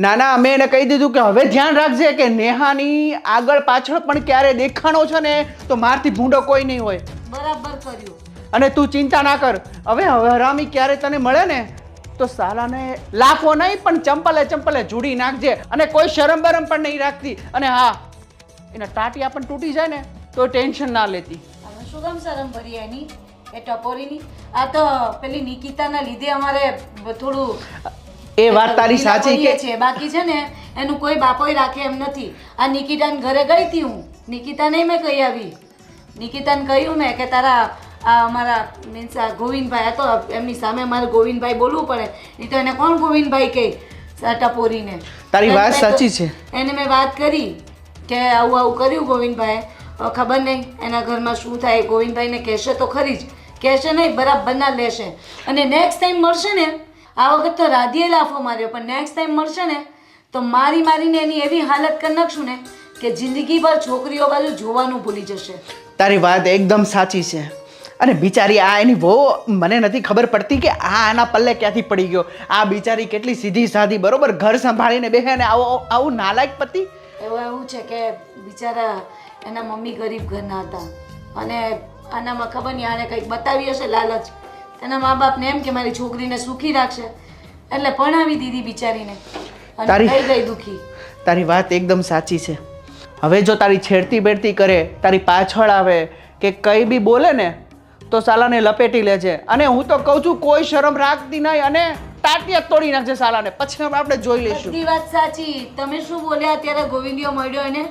Speaker 6: ના ના, અમે એને કહી દીધું કે હવે ધ્યાન રાખજે કે નેહાની આગળ પાછળ પણ ક્યારે દેખાણો છે ને તો મારથી ભૂંડો કોઈ નહીં હોય.
Speaker 3: બરાબર કર્યું.
Speaker 6: અને તું ચિંતા ના કર. હવે હરામી ક્યારે તને મળે ને તો સાલાને લાફો નહીં પણ ચંપલે ચંપલે જુડી નાખજે, અને કોઈ શરમ બરમ પણ નહીં રાખતી. અને હા, એના ટાટિયા પણ તૂટી જાય ને તો ટેન્શન ના લેતી.
Speaker 3: અમે શું કામ શરમ ભરી એની એ ટપોરીની? આ તો પેલી નિકિતાના લીધે અમારે થોડું
Speaker 6: એ વાત તારી સાચી
Speaker 3: પડીએ
Speaker 6: કે
Speaker 3: છે. બાકી છે ને એનું કોઈ બાપોય રાખે એમ નથી. આ નિકિતાને ઘરે ગઈ હતી હું, નિકિતાને મેં કહી આવી. નિકિતાને કહ્યું મેં કે તારા આ અમારા મીન્સ આ ગોવિંદભાઈ, આ તો એમની સામે મારે ગોવિંદભાઈ બોલવું પડે, નહીં તો એને કોણ ગોવિંદભાઈ કહે ટપોરીને?
Speaker 6: તારી વાત સાચી છે.
Speaker 3: એને મેં વાત કરી કે આવું આવું કર્યું ગોવિંદભાઈએ. ખબર નહીં એના ઘરમાં શું થાય. ગોવિંદભાઈને કહેશે તો ખરી જ, કહેશે નહીં બરાબરના લેશે. અને નેક્સ્ટ ટાઈમ મળશે ને, આ વખત તો રાધીએ લાફો માર્યો, પણ નેક્સ્ટ ટાઈમ મળશે ને તો મારીને એની એવી હાલત કરી નાખશું ને કે જિંદગી ભર છોકરીઓ બાજુ જોવાનું ભૂલી જશે.
Speaker 6: તારી વાત એકદમ સાચી છે. અને બિચારી આ એની બહુ મને નથી ખબર પડતી કે આ આના પલ્લે ક્યાંથી પડી ગયો. આ બિચારી કેટલી સીધી સાધી બરોબર ઘર સંભાળીને બેસે ને આવું નાલાયક પતિ.
Speaker 3: એવું છે કે બિચારા એના મમ્મી ગરીબ ઘરના હતા અને આનામાં ખબર નહીં આને કંઈક બતાવી હશે લાલચ. એના મા બાપને એમ કે મારી છોકરીને સુખી રાખશે એટલે ભણાવી દીધી બિચારીને અને થઈ ગઈ દુખી.
Speaker 6: તારી વાત એકદમ સાચી છે. હવે જો તારી છેડતી બેડતી કરે, તારી પાછળ આવે કે કંઈ બી બોલે ને તો સાલાને લપેટી લેજે. અને હું તો કહું છું કોઈ શરમ રાખતી નહીં અને ટાટિયા તોડી નાખજે સાલાને. પછી આપણે જોઈ લઈશું.
Speaker 3: બધી વાત સાચી. તમે શું બોલ્યા અત્યારે ગોવિંદિયો મળ્યો એને?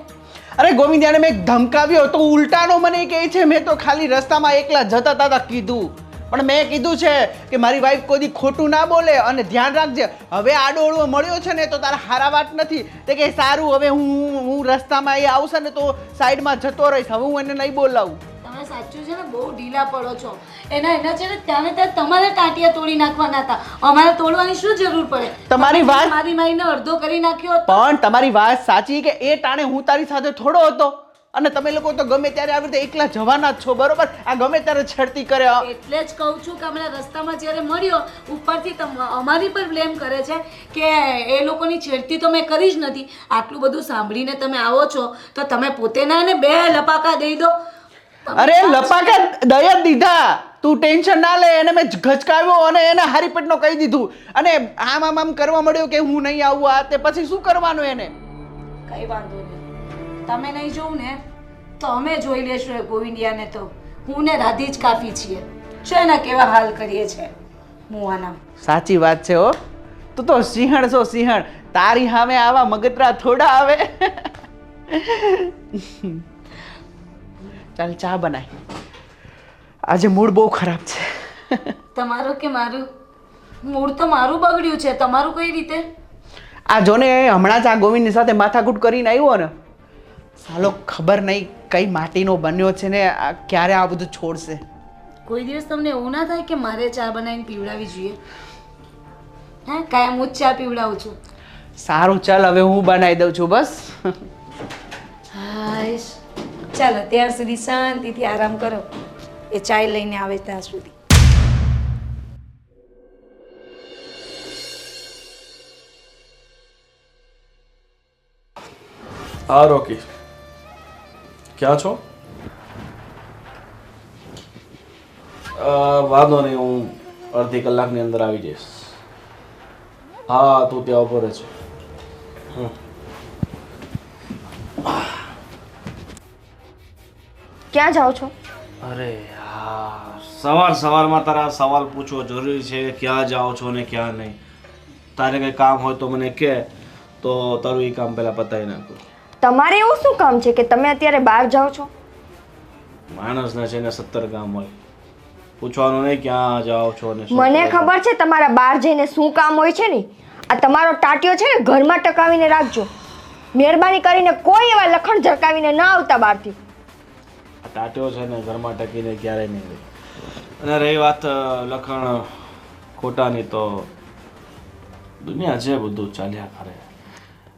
Speaker 6: અરે ગોવિંદિયાને મેં ધમકાવ્યો તો ઉલટાનો મને કહે છે મેં તો ખાલી રસ્તામાં એકલા જતા હતા કીધું. પણ મેં કીધું છે કે મારી વાઈફ કોઈ ખોટું ના બોલે અને ધ્યાન રાખજે. હવે આડો અડવો મળ્યો છે ને તો તારા હારા વાત નથી. તે કે સારું હવે હું રસ્તામાં એ આવશે ને તો સાઈડમાં જતો રહીશ. હવે હું એને નહીં બોલાવું.
Speaker 3: તમે સાચું છે ને બહુ ઢીલા પડો છો. એના છે ને ત્યાં તમારે ટાંટિયા તોડી નાખવાના હતા. અમારે તોડવાની શું જરૂર પડે?
Speaker 6: તમારી વાત
Speaker 3: મારી માઈને અડધો કરી નાખ્યો હતો.
Speaker 6: પણ તમારી વાત સાચી કે એ ટાણે હું તારી સાથે થોડો હતો અને તમે લોકો તો ગમે ત્યારે આવી રીતે એકલા જવાના જ છો બરોબર. આ ગમે ત્યારે છેડતી કરે.
Speaker 3: એટલે જ કહું છું કે હમણાં રસ્તામાં જ્યારે મળ્યો ઉપરથી અમારી પર બ્લેમ કરે છે કે એ લોકોની છેડતી તો મેં કરી જ નથી. આટલું બધું સાંભળીને તમે આવો છો તો તમે પોતે ના ને બે લપાકા દઈ દો.
Speaker 6: અરે લપાકા દયા દીધા, તું ટેન્શન ના લે. એને મેં ઘચકાવ્યો અને એને હારી પેટનો કહી દીધું અને આમ કરવા મળ્યો કે હું નહીં આવું. આ તે પછી શું કરવાનું એને?
Speaker 3: કઈ વાંધો નહીં. તમે નહીં જોઉં ને તો અમે જોઈ લેશું એ ગોવિંદિયાને. તો હું ને રાધી જ કાફી છીએ. શું એના કેવા હાલ કરીએ છે મુવાના.
Speaker 6: સાચી વાત છે હો. તું તો સિંહણ છો સિંહણ. તારી સામે આવા મગતરા થોડા આવે. ચાલ ચા બનાય. આજે મૂડ બહુ ખરાબ છે.
Speaker 3: તમારું કે મારું? મૂડ તો મારું બગડ્યું છે. તમારું કઈ રીતે?
Speaker 6: આ જોને હમણાં જ આ ગોવિંદની સાથે માથાકૂટ કરીને આવ્યો ને સાલો ખબર નહીં કઈ માટીનો બન્યો છે ને ક્યારે આ બધું છોડશે.
Speaker 3: કોઈ દિવસ તમને એવું ના થાય કે મારે ચા બનાવીને પીવડાવી જોઈએ? હા કાયમ હું જ ચા પીવડાવું છું.
Speaker 6: સારું ચાલ હવે હું બનાવી દઉં છું બસ.
Speaker 3: હાશ ચાલો ત્યાર સુધી શાંતિથી આરામ કરો. એ ચાય લઈને આવે ત્યાં સુધી.
Speaker 5: હા રોકી, ક્યાં છો? વાંધો નહીં, હું અડધી કલાકની અંદર આવી જઈશ. હા તું ત્યાં ઉભો રહે છે.
Speaker 7: ક્યાં જાઓ છો?
Speaker 5: અરે યાર સવારમાં તારા સવાલ પૂછવો જરૂરી છે. ક્યાં જાઓ છો ને ક્યાં નહીં? તારે કંઈ કામ હોય તો મને કહે તો તારું એ કામ પહેલાં પતાવી નાખું.
Speaker 7: તમારે એવું શું કામ છે કે તમે અત્યારે બહાર જાઓ છો?
Speaker 5: માણસને છે ને 70 કામ હોય. પૂછવાનું નહીં ક્યાં જાઓ છો ને શું
Speaker 7: મને
Speaker 5: કરો છો.
Speaker 7: ખબર છે તમારા બહાર જઈને શું કામ હોય છે ને. આ તમારો ટાટિયો છે ને ઘરમાં ટકાવીને રાખજો. મહેરબાની કરીને કોઈ એવા લખણ ઝરકાવીને ના આવતા બહારથી.
Speaker 5: આ ટાટ્યો છે ને ઘરમાં ટકીને ક્યારેય નહીં રહે. અને રહી વાત લખણ ખોટાની તો દુનિયા છે, બધું ચાલ્યા કરે.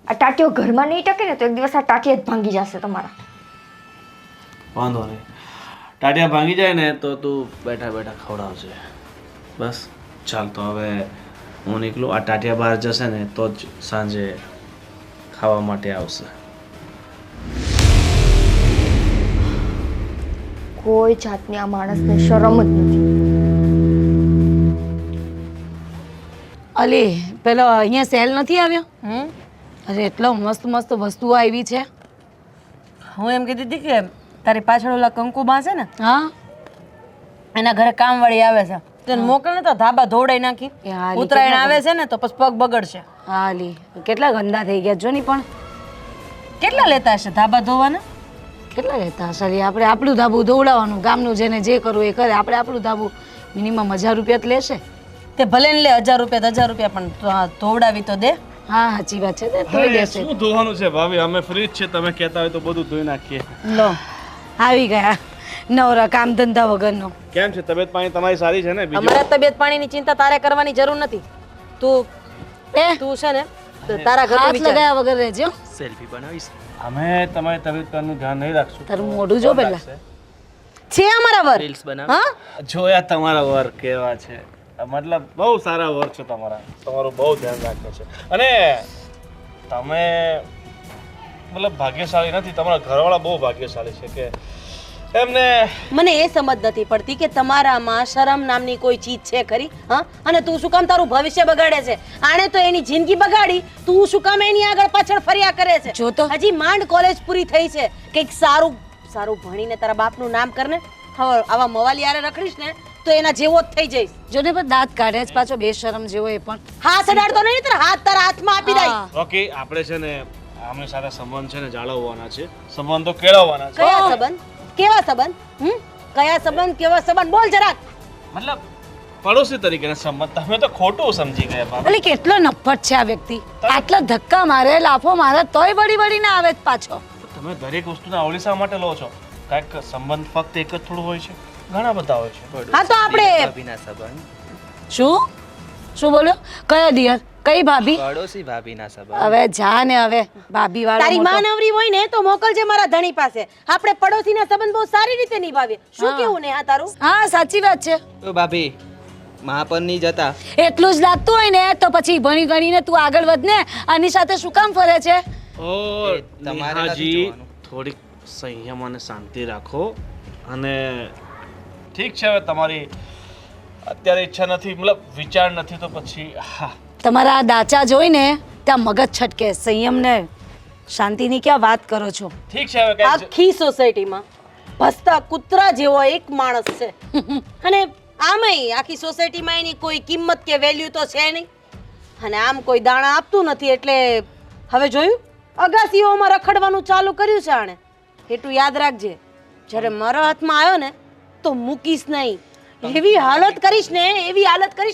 Speaker 7: આ ટાટિયો ઘરમાં નહીં ટકે ને તો એક દિવસ આ ટાટિયા જ ભાંગી જશે તમારા.
Speaker 5: વાંધો નહીં, ટાટિયા ભાંગી જાય ને તો તું બેઠા બેઠા ખવડાવશે બસ. ચાલ તો હવે હું નીકળું. આ ટાટિયા બહાર જશે ને તો જ સાંજે ખાવા માટે આવશે.
Speaker 7: કોઈ જાતની આ માણસને શરમ જ નથી.
Speaker 3: અલી પેલો અહીંયા સેલ નથી આવ્યો? અરે એટલો મસ્ત મસ્ત વસ્તુઓ આવી છે.
Speaker 4: હું એમ કીધી હતી કે તારી પાછળ ઓલા કંકુબા છે ને
Speaker 3: હા
Speaker 4: એના ઘરે કામવાળી આવે છે તેને મોકલ ને તો ધાબા ધોવડાઈ નાખી
Speaker 3: એ હાલી
Speaker 4: ઉત્તરાયણ આવે છે ને તો પછી પગ બગડશે
Speaker 3: હાલી કેટલા ગંદા થઈ ગયા જો ની પણ
Speaker 4: કેટલા લેતા હશે ધાબા ધોવાના
Speaker 3: કેટલા રહેતા સરી આપણે આપણું ધાબુ દોડાવવાનું ગામનું જેને જે કરવું એ કરે આપણે આપણું ધાબુ મિનિમમ 1000 રૂપિયા જ લેશે
Speaker 4: તે ભલે ને લે 1000 રૂપિયા પણ ધોવડાવી તો દે
Speaker 3: હા સાચી વાત છે તે તોય દેશે
Speaker 5: શું ધોવાનું છે ભાભી અમે ફ્રી જ છે તમે કહેતા હોય તો બધું ધોઈ નાખીએ
Speaker 3: લો આવી ગયા નવરા કામ ધંધા વગરનો
Speaker 5: કેમ છે તબિયત પાણી તમારી સારી છે ને બીજું
Speaker 4: અમારા તબિયત પાણીની ચિંતા તારે કરવાની જરૂર નથી તું
Speaker 3: એ
Speaker 4: તું છે ને તારા ઘરનું
Speaker 3: હાથ
Speaker 4: વિચાર
Speaker 3: લગાવ્યા વગર રહેજો
Speaker 8: સેલ્ફી બનાવીશ
Speaker 5: અમે તમારી તબિયત પરનું ધ્યાન નહીં રાખશું
Speaker 3: તારું મોઢું જો પહેલા
Speaker 4: છે અમારા વર
Speaker 8: રીલ્સ બનાવ
Speaker 4: હા
Speaker 5: જોયા તમારા વર કેવા છે મતલબ બહુ સારા વર છે તમારા તમારું બહુ ધ્યાન રાખે છે અને તમે મતલબ ભાગ્યશાળી નથી તમારા ઘરવાળા બહુ ભાગ્યશાળી છે કે એમને
Speaker 4: મને એ સમજ નથી પડતી કે તમારામાં શરમ નામની કોઈ ચીજ છે ખરી હા અને તું શું કામ તારું ભવિષ્ય બગાડે છે આણે તો એની જિંદગી બગાડી તું શું કામ એની આગળ પાછળ ફર્યા કરે છે
Speaker 3: જો તો.
Speaker 4: હજી માંડ કોલેજ પૂરી થઈ છે કંઈક સારું સારું ભણીને તારા બાપનું નામ કરને હવે આવા મવાલી આરે રખડીશ ને તો એના જેવો જ થઈ જઈશ
Speaker 3: જોને પણ દાંત કાઢે જ પાછો બેશરમ જેવો એ પણ
Speaker 4: હાથ અડાડતો નહીં તારા હાથ તારા હાથમાં આપી દઈ
Speaker 3: હા.
Speaker 5: ઓકે આપણે છે ને આમની સાથે સંબંધ છે ને જાળવવાના છે સંબંધો કેળવવાના છે
Speaker 4: કયા સંબંધ કેવા સંબંધ કયા સંબંધ કેવા સંબંધ બોલ જરાક
Speaker 5: મતલબ પડોશી તરીકેના સંબંધ તમે તો ખોટું સમજી ગયા બાબા
Speaker 3: એટલે કેટલો નફ્ફટ છે આ વ્યક્તિ આટલા ધક્કા મારે લાફો મારે તોય વળી વળીને આવે જ પાછો
Speaker 5: તમે દરેક વસ્તુના અવળીસા માટે લો છો કાંઈક સંબંધ ફક્ત એક જ થોડું હોય છે ઘણા બધા હોય છે
Speaker 4: હા તો આપણે
Speaker 8: ભાભીના સંબંધ
Speaker 3: શું શું બોલ્યો કયા દિયર કઈ ભાભી
Speaker 8: પડોશી ભાભીના સંબંધ
Speaker 3: હવે જા ને હવે ભાભી
Speaker 4: તારી
Speaker 3: વાળા
Speaker 4: માં નવરી હોય ને તો મોકલજે મારા ધણી પાસે આપણે પડોશીના સંબંધ બહુ સારી રીતે નિભાવીએ શું કેવું ને આ તારું
Speaker 3: હા સાચી વાત છે
Speaker 8: તો ભાભી મા પર નહીં જતા
Speaker 3: એટલું જ લાગતું હોય ને તો પછી ભણી ગણીને તું આગળ વધ ને આની સાથે શું કામ ફરે છે
Speaker 5: ઓ
Speaker 8: એ તમારે નથી
Speaker 5: નેહાજી
Speaker 8: જોવાનું.
Speaker 5: થોડીક સંયમ અને શાંતિ રાખો અને ઠીક છે હવે તમારી અત્યારે ઈચ્છા નથી મતલબ વિચાર નથી તો પછી હા
Speaker 3: તમારા આ દાચા જોઈને ત્યાં મગજ છટકે સંયમ ને શાંતિની ક્યાં વાત કરો છો
Speaker 5: ઠીક છે હવે કાંઈ
Speaker 4: આખી સોસાયટીમાં ભસતા કૂતરા જેવો એક માણસ છે અને આમાંય આખી સોસાયટીમાં એની કોઈ કિંમત કે વેલ્યુ તો છે નહીં અને આમ કોઈ દાણા આપતું નથી એટલે હવે જોયું અગાસીઓમાં રખડવાનું ચાલુ કર્યું છે આણે એટલું યાદ રાખજે જ્યારે મારા હાથમાં આવ્યો ને તો મૂકીશ નહીં એવી હાલત કરીશ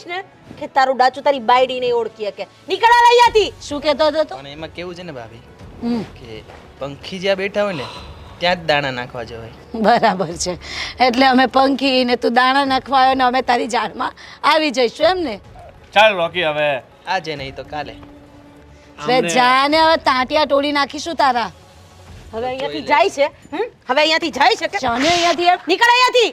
Speaker 4: ને કે તારું ડાચું તારી બાયડી નહીં ઓળખી શકે નીકળા અહીંયાથી
Speaker 3: શું કહેતો હતો તું?
Speaker 8: પણ એમાં કેવું છે ને ભાભી
Speaker 3: હમ,
Speaker 8: કે પંખી જ્યાં બેઠા હોય ને ત્યાં જ દાણા નાખવા જવાય
Speaker 3: બરાબર છે એટલે અમે પંખી ને તું દાણા નાખવા આવ્યો ને અમે તારી જાળમાં આવી જઈશું એમ ને
Speaker 5: ચાલ રોકી હવે
Speaker 8: આજે નહીં તો કાલે
Speaker 3: હવે જા ને હવે તાંટિયા તોડી નાખીશું તારા
Speaker 4: હવે અહીંયાથી જાય છે હવે અહીંયાથી જાય છે કે
Speaker 3: જાને અહીંયાથી એમ
Speaker 4: નીકળ અહીંયાથી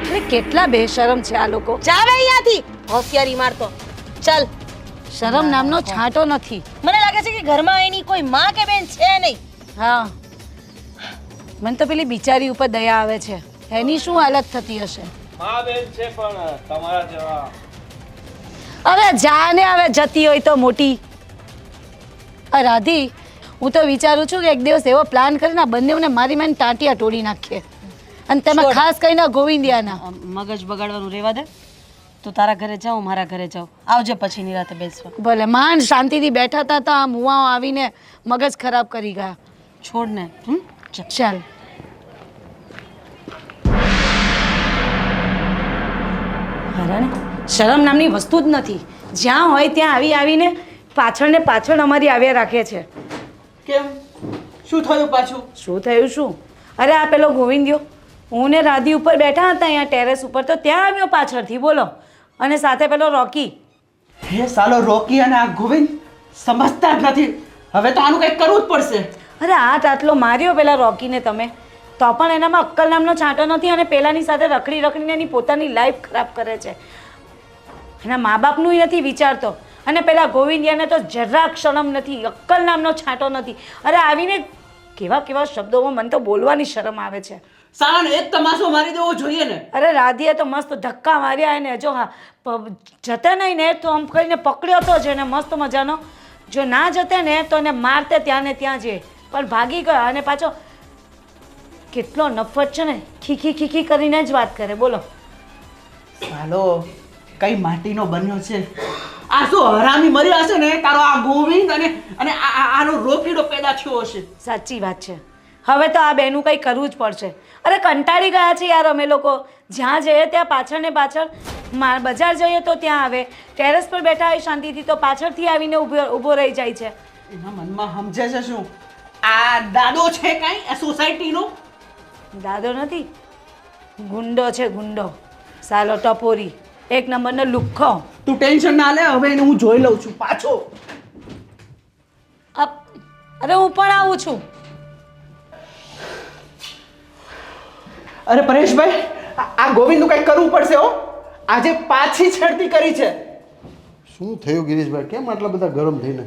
Speaker 3: અરે કેટલા બેશરમ છે આ લોકો
Speaker 4: જાવે અહીંયાથી હોશિયારી મારતો ચાલ
Speaker 3: શરમ નામનો છાંટો નથી
Speaker 4: મને લાગે છે કે ઘરમાં એની કોઈ માં કે બેન છે નહીં
Speaker 3: હા મને તો પેલી બિચારી ઉપર દયા આવે છે એની શું હાલત થતી હશે
Speaker 5: હા બેન છે પણ તમારા જેવા
Speaker 3: હવે જાને હવે જતી હોય તો મોટી રાધી હું તો વિચારું છું કે એક દિવસ એવો પ્લાન કરીને આ બંનેઓને મારી મેં ટાંટિયા તોડી નાખીએ અને તેમાં
Speaker 4: છોડ.
Speaker 3: ખાસ કરીને ગોવિંદિયાના
Speaker 4: મગજ બગાડવાનું રહેવા દે તું તારા ઘરે જાઉં મારા ઘરે જાઉં આવજે પછી નિરાતે બેસવા
Speaker 3: ભલે માંડ શાંતિથી બેઠા હતા તો આ મુવાઓ આવીને મગજ ખરાબ કરી ગયા
Speaker 4: છોડ ને
Speaker 3: ચાલ હરાને શરમ નામની વસ્તુ જ નથી જ્યાં હોય ત્યાં આવીને પાછળ ને પાછળ અમારી આવ્યા રાખે છે
Speaker 6: કેમ શું થયું પાછું
Speaker 3: શું થયું શું અરે આ પેલો ગોવિંદિયો હું ને રાધી ઉપર બેઠા હતા અહીંયા ટેરેસ ઉપર તો ત્યાં આવ્યો પાછળથી બોલો અને સાથે પેલો રોકી
Speaker 6: હે સાલો રોકી અને આ ગોવિંદ સમજતા જ નથી હવે તો આનું કંઈક કરવું જ પડશે
Speaker 3: અરે આટ આટલો માર્યો પેલા રોકીને તમે તો પણ એનામાં અક્કલ નામનો છાંટો નથી અને પેલાની સાથે રખડી રખડીને એની પોતાની લાઈફ ખરાબ કરે છે એના મા બાપનું નથી વિચારતો અને પેલા ગોવિંદિયાને તો જરાક શરમ નથી અક્કલ નામનો છાંટો નથી અરે આવીને કેવા કેવા શબ્દોમાં મને તો બોલવાની શરમ આવે છે
Speaker 6: સાલાને એક તમાશો મારી દેવો જોઈએ ને
Speaker 3: અરે રાધીએ તો મસ્ત ધક્કા માર્યા એને જો હા જતા નહીં ને તો આમ કરીને પકડ્યો તો છે ને મસ્ત મજાનો જો ના જતે ને તો એને મારતે ત્યાં ને ત્યાં જઈએ, પણ ભાગી ગયો અને પાછો કેટલો નફરત છે ને, ખીખી ખીખી કરીને જ વાત કરે. બોલો.
Speaker 6: હાલો કઈ માટીનો બન્યો છે આ? શું હરામી મર્યા હશે ને તારો આ ગોવિંદ અને આનો રોકીડો પેદા થયો હશે.
Speaker 3: સાચી વાત છે. હવે તો આ બેનું કંઈ કરવું જ પડશે. અરે કંટાળી ગયા છે યાર અમે લોકો. જ્યાં જઈએ ત્યાં પાછળ ને પાછળ, બજાર જઈએ તો ત્યાં આવે, ટેરેસ પર બેઠા હોય શાંતિથી તો પાછળથી આવીને ઊભો રહી જાય છે.
Speaker 6: એના મનમાં સમજે છે શું? આ દાદો છે કાંઈ આ સોસાયટીનો?
Speaker 3: દાદો નથી, ગુંડો છે, ગુંડો. સાલો ટપોરી, એક નંબરનો લુખ્ખો.
Speaker 6: તું ટેન્શન ના લે, હવે એને હું જોઈ લઉં છું પાછો.
Speaker 3: અરે હું પણ આવું છું.
Speaker 6: અરે પરેશભાઈ, આ ગોવિંદનું કંઈક કરવું પડશે હો. આજે પાછી છેડતી કરી છે.
Speaker 1: શું થયું ગિરીશભાઈ, કેમ આટલા બધા ગરમ થઈને?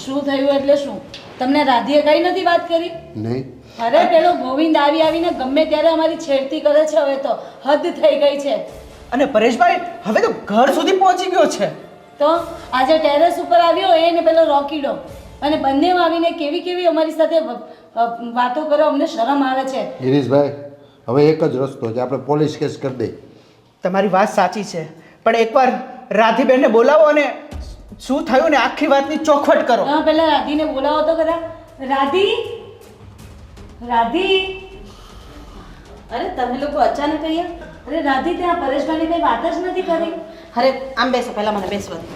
Speaker 3: શું થયું એટલે શું? તમને રાધીએ કઈ નથી વાત કરી?
Speaker 1: નહીં.
Speaker 3: અરે પેલો ગોવિંદ આવીને ગમે ત્યારે અમારી છેડતી કરે છે. હવે તો હદ થઈ ગઈ છે.
Speaker 6: અને પરેશભાઈ હવે તો ઘર સુધી પહોંચી ગયો છે.
Speaker 3: તો આજે ટેરેસ ઉપર આવ્યો એ ને પેલો રોકીડો, અને બંને આવીને કેવી કેવી અમારી સાથે વાતો કરો. અમને શરમ આવે છે.
Speaker 1: ગિરીશભાઈ, હવે એક જ રસ્તો છે, આપણે પોલીસ કેસ કરી દઈએ.
Speaker 6: તમારી વાત સાચી છે, પણ એકવાર રાધીબેનને બોલાવો અને શું થયું ને આખી વાતની ચોખવટ કરો.
Speaker 3: હા, પેલા રાધીને બોલાવો તો ખરા. રાધી, રાધી.
Speaker 4: અરે તમે લોકો અચાનક અહીંયા?
Speaker 3: અરે રાધી, ત્યાં પરેશભાઈને કઈ વાત જ નથી કરી.
Speaker 4: અરે આમ બેસો, પહેલા મને બેસવા દો.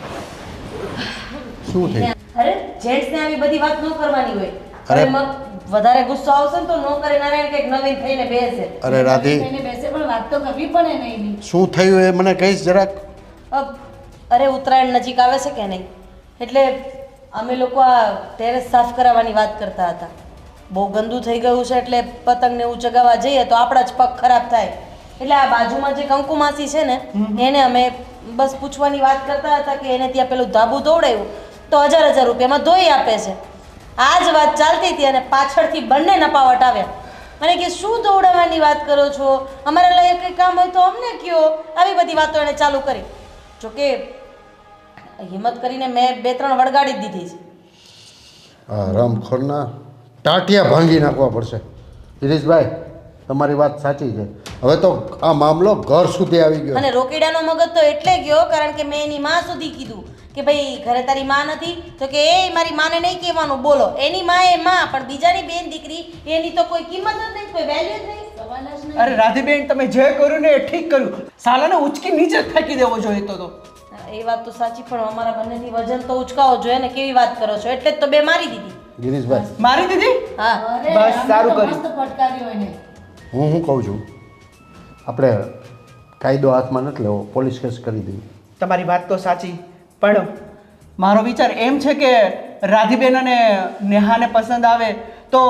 Speaker 1: શું થયું?
Speaker 4: અરે જેન્ટ્સને આવી બધી વાત ન કરવાની હોય.
Speaker 1: અરે
Speaker 4: અરે વધારે ગુસ્સો આવશે ને તો નો કરે ના કંઈક નવીન થઈને બેસે.
Speaker 1: અરે રાધી,
Speaker 3: એને બેસે પણ વાત તો કરવી પડે ને એની.
Speaker 1: શું થયું એ મને કહીશ જરાક?
Speaker 4: અરે ઉત્તરાયણ નજીક આવે છે કે નહીં, એટલે અમે લોકો આ ટેરેસ સાફ કરાવવાની વાત કરતા હતા. બહુ ગંદુ થઈ ગયું છે એટલે પતંગને એવું ચગાવવા જઈએ તો આપણા જ પગ ખરાબ થાય. એટલે આ બાજુમાં જે કંકુ માસી છે ને એને અમે બસ પૂછવાની વાત કરતા હતા કે એને ત્યાં પેલું ધાબુ દોડાયું તો 1000 રૂપિયામાં ધોઈ આપે છે. આ જ વાત ચાલતી હતી અને પાછળથી બંને નપાવટ આવ્યા અને કે શું દોડાવવાની વાત કરો છો, અમારા લાયક કંઈ કામ હોય તો અમને કયો. આવી બધી વાતો એણે ચાલુ કરી. જોકે હિંમત કરીને મેં 2-3 વળગાડી જ દીધી છે.
Speaker 1: હા, રમખોરના ટાટિયા ભાંગી નાખવા પડશે. ગિરીશભાઈ, તમારી વાત સાચી છે. હવે તો આ મામલો ઘર સુધી આવી ગયો.
Speaker 4: અને રોકીડાનો મગજ તો એટલે ગયો કારણ કે મેં એની માં સુધી કીધું કે ભાઈ ઘરે તારી માં નથી, તો કે એ મારી માને નહીં કહેવાનું. બોલો, એની માં એ માં, પણ બીજાની બેન દીકરી એની તો કોઈ કિંમત જ નહીં, કોઈ વેલ્યુ જ નહીં, સવાલ જ નહીં.
Speaker 6: અરે રાધીબેન, તમે જે કર્યું ને એ ઠીક કર્યું. સાલાને ઉચકી નીચે જ ફેંકી દેવો જોઈએ તો.
Speaker 4: એ વાત તો સાચી, પણ અમારા બંનેથી વજન તો ઉચકાવો જોઈએ ને. કેવી વાત કરો છો? એટલે જ તો બે મારી દીધી.
Speaker 1: ગિરીશભાઈ,
Speaker 6: મારી દીધી?
Speaker 4: હા,
Speaker 6: બસ સારું કર્યું.
Speaker 3: મસ્ત ફટકાર્યો એને.
Speaker 1: હું કહું છું, આપણે કાયદો હાથમાં નથી લેવો, પોલીસ કેસ કરી દઈએ.
Speaker 6: તમારી વાત તો સાચી, પણ મારો વિચાર એમ છે કે રાધીબેન અને નેહાને પસંદ આવે તો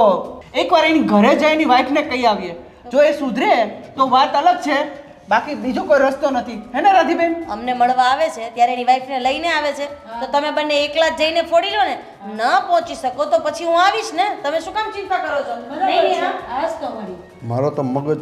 Speaker 6: એકવાર એની ઘરે જઈ એની વાઈફને કહી આવીએ. જો એ સુધરે તો વાત અલગ છે, બાકી બીજો કોઈ રસ્તો નથી. હે ને રાધીબેન?
Speaker 4: અમને મળવા આવે છે ત્યારે એની વાઈફને લઈને આવે છે તો તમે બંને એકલા જ જઈને ફોડી લો ને. ન પહોંચી શકો તો પછી હું આવીશ ને. તમે શું કામ ચિંતા કરો છો? નહીં નહીં, હા.
Speaker 3: આજ તો વળી.
Speaker 1: મારો તો મગજ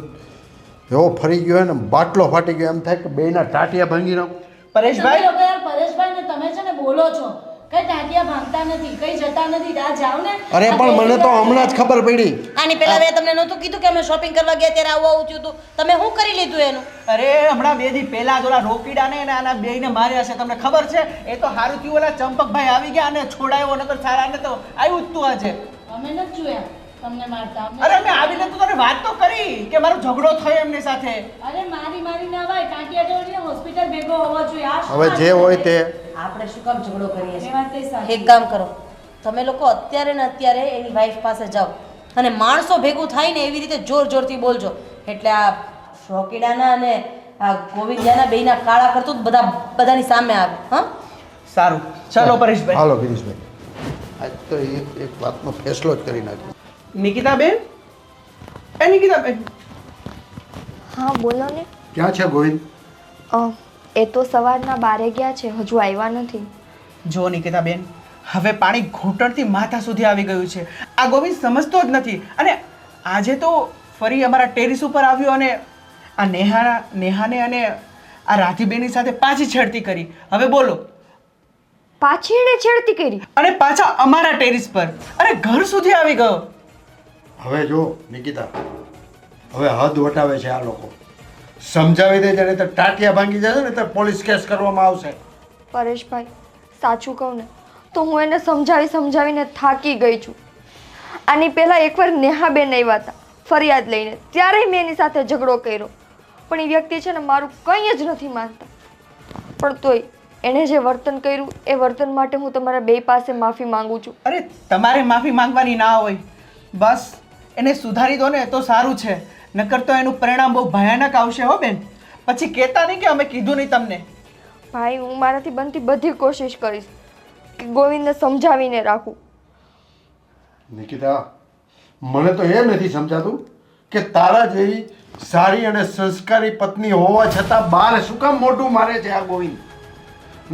Speaker 1: એવો ફરી ગયો હોય ને, બાટલો ફાટી ગયો, એમ થાય કે બેયના ટાટિયા ભાંગી નાખું.
Speaker 3: તમે
Speaker 6: પરેશભાઈ,
Speaker 3: લોકો યાર પરેશભાઈ ને તમે છે ને બોલો છો, કઈ ટાંટિયા ભાંગતા નથી, કઈ જતા નથી. આ જાવ ને.
Speaker 1: અરે પણ મને તો હમણાં જ ખબર પડી.
Speaker 4: આની પહેલા મેં તમને નહોતું કીધું કે અમે શોપિંગ કરવા ગયા ત્યારે આવું થયું હતું? તમે શું કરી લીધું એનું?
Speaker 6: અરે હમણાં 2 દી પહેલા જ ઓલા રોકીડાને અને આના બેયને માર્યા છે. તમને ખબર છે? એ તો હારું થયું ઓલા ચંપકભાઈ આવી ગયા અને છોડાયો, નકર સારાને તો આવ્યું જ તું આજે.
Speaker 3: અમે નથી જોયા તમને મારતા.
Speaker 6: અરે અમે આવીને તો તને વાત તો કરી કે મારો ઝઘડો થયો એમની સાથે.
Speaker 3: અરે મારી ના ભાઈ, ટાંટિયા જોડીને હોસ્પિટલ ભેગો હોવો જોઈએ. આ શું
Speaker 1: હવે
Speaker 3: વાત
Speaker 1: જે
Speaker 3: છે?
Speaker 1: હોય તે.
Speaker 4: આપણે શું કામ ઝઘડો કરીએ
Speaker 3: એ
Speaker 4: છીએ?
Speaker 3: વાત તે સાચી.
Speaker 4: એક કામ કરો, તમે લોકો અત્યારે ને અત્યારે એની વાઈફ પાસે જાઓ અને માણસો ભેગું થાય ને એવી રીતે જોર જોરથી બોલજો. એટલે આ રોકીડાના અને આ ગોવિંદિયાના બેયના કાળા કરતું બધાની સામે આવે. હા,
Speaker 6: સારું, ચાલો પરેશભાઈ.
Speaker 1: હાલો ગિરીશભાઈ, આજ તો એક વાતનો ફેસલો જ કરી નાખ્યો.
Speaker 6: નિકિતાબેન, એ નિકિતાબેન,
Speaker 7: હા બોલો ને.
Speaker 1: ક્યાં છે ગોવિંદ?
Speaker 7: એ તો સવારના 12 ગયા છે, હજુ આવ્યા નથી.
Speaker 6: જો નિકિતાબેન, હવે પાણી ઘૂંટણથી માથા સુધી આવી ગયું છે. આ ગોવિંદ સમજતો જ નથી અને આજે તો ફરી અમારા ટેરેસ ઉપર આવ્યો અને આ નેહાને અને આ રાધીબેનની સાથે પાછી છેડતી કરી. હવે બોલો,
Speaker 7: પાછી એણે છેડતી કરી.
Speaker 6: અને પાછા અમારા ટેરિસ પર, અરે ઘર સુધી આવી ગયો.
Speaker 1: હવે જો નિકિતા, હવે હદ વટાવે છે આ લોકો. સમજાવી દે છે, નહીં તો ટાટિયા ભાંગી જશે ને તો પોલીસ કેસ કરવામાં આવશે.
Speaker 7: પરેશભાઈ, સાચું કહું ને તો હું એને સમજાવીને થાકી ગઈ છું. આની પહેલાં એકવાર નેહાબેન આવ્યા હતા ફરિયાદ લઈને, ત્યારે મેં એની સાથે ઝઘડો કર્યો, પણ એ વ્યક્તિ છે ને મારું કંઈ જ નથી માનતા. પણ તોય એણે જે વર્તન કર્યું એ વર્તન માટે હું તમારા બે પાસે માફી માંગુ છું.
Speaker 6: અરે તમારે માફી માંગવાની ના હોય, બસ એને સુધારી દો ને તો સારું છે, નકર તો એનું પરિણામ બહુ ભયાનક આવશે હો બેન. પછી કહેતા નહીં કે અમે કીધું નહીં તમને.
Speaker 7: ભાઈ, હું મારાથી બનતી બધી કોશિશ કરીશ કે ગોવિંદને સમજાવીને રાખું.
Speaker 1: નિકિતા, મને તો એ નથી સમજાતું કે તારા જેવી સારી અને સંસ્કારી પત્ની હોવા છતાં બાર શું કામ મોઢું મારે છે આ ગોવિંદ.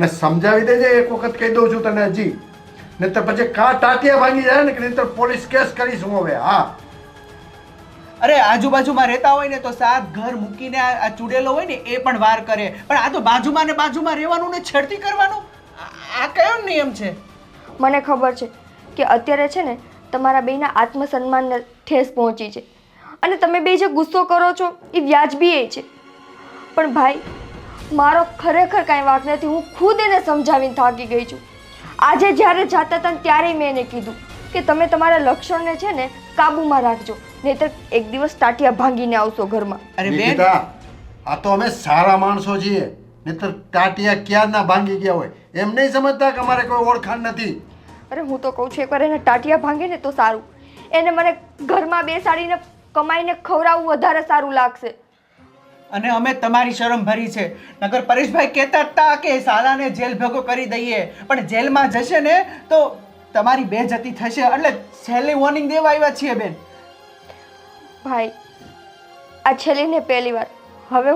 Speaker 1: ને સમજાવી દેજે, એક વખત કહી દઉં છું તને હજી, નહીતર પછી ટાટિયા ભાંગી જાય ને કે નહીતર પોલીસ કેસ કરીશું હવે. હા,
Speaker 6: અરે આજુબાજુમાં રહેતા હોય ને તો સાત ઘર મૂકીને આ ચૂડેલો હોય ને એ પણ વાર કરે, પણ આ તો બાજુમાં ને બાજુમાં રહેવાનું ને છેડતી કરવાનું, આ કયો નિયમ છે?
Speaker 7: મને ખબર છે કે અત્યારે છે ને તમારા બેના આત્મસન્માનને ઠેસ પહોંચી છે અને તમે બે જે ગુસ્સો કરો છો એ વ્યાજબી છે. પણ ભાઈ, મારો ખરેખર કાંઈ વાંક નથી. હું ખુદ એને સમજાવીને થાકી ગઈ છું. આજે જ્યારે જાતા હતા ત્યારે મેં એને કીધું કે તમે તમારા લક્ષણને છે ને કાબૂમાં રાખજો, નહીંતર એક દિવસ ટાટિયા ભાંગીને આવશો ઘરમાં.
Speaker 6: અરે બેન,
Speaker 1: નિકિતા, આ તો અમે સારા માણસો છીએ, નહીતર ટાટિયા ક્યારના ભાંગી ગયા હોય. એમ નહીં સમજતા કે અમારે કોઈ ઓળખાણ નથી.
Speaker 7: અરે હું તો કહું છું એકવાર એને ટાટિયા ભાંગે ને તો સારું. એને મને ઘરમાં બેસાડીને કમાઈને ખવડાવવું વધારે સારું લાગશે.
Speaker 6: અને અમે તમારી શરમ ભરી છે, નગર પરેશભાઈ કહેતા હતા કે સાલાને જેલ ભેગો કરી દઈએ, પણ જેલમાં જશે ને તો તમારી બેઇજ્જતી થશે, એટલે છેલ્લી વોર્નિંગ દેવા આવ્યા છીએ બેન.
Speaker 7: ભાઈ, આ છેલ્લી ને પહેલી વાર. હવે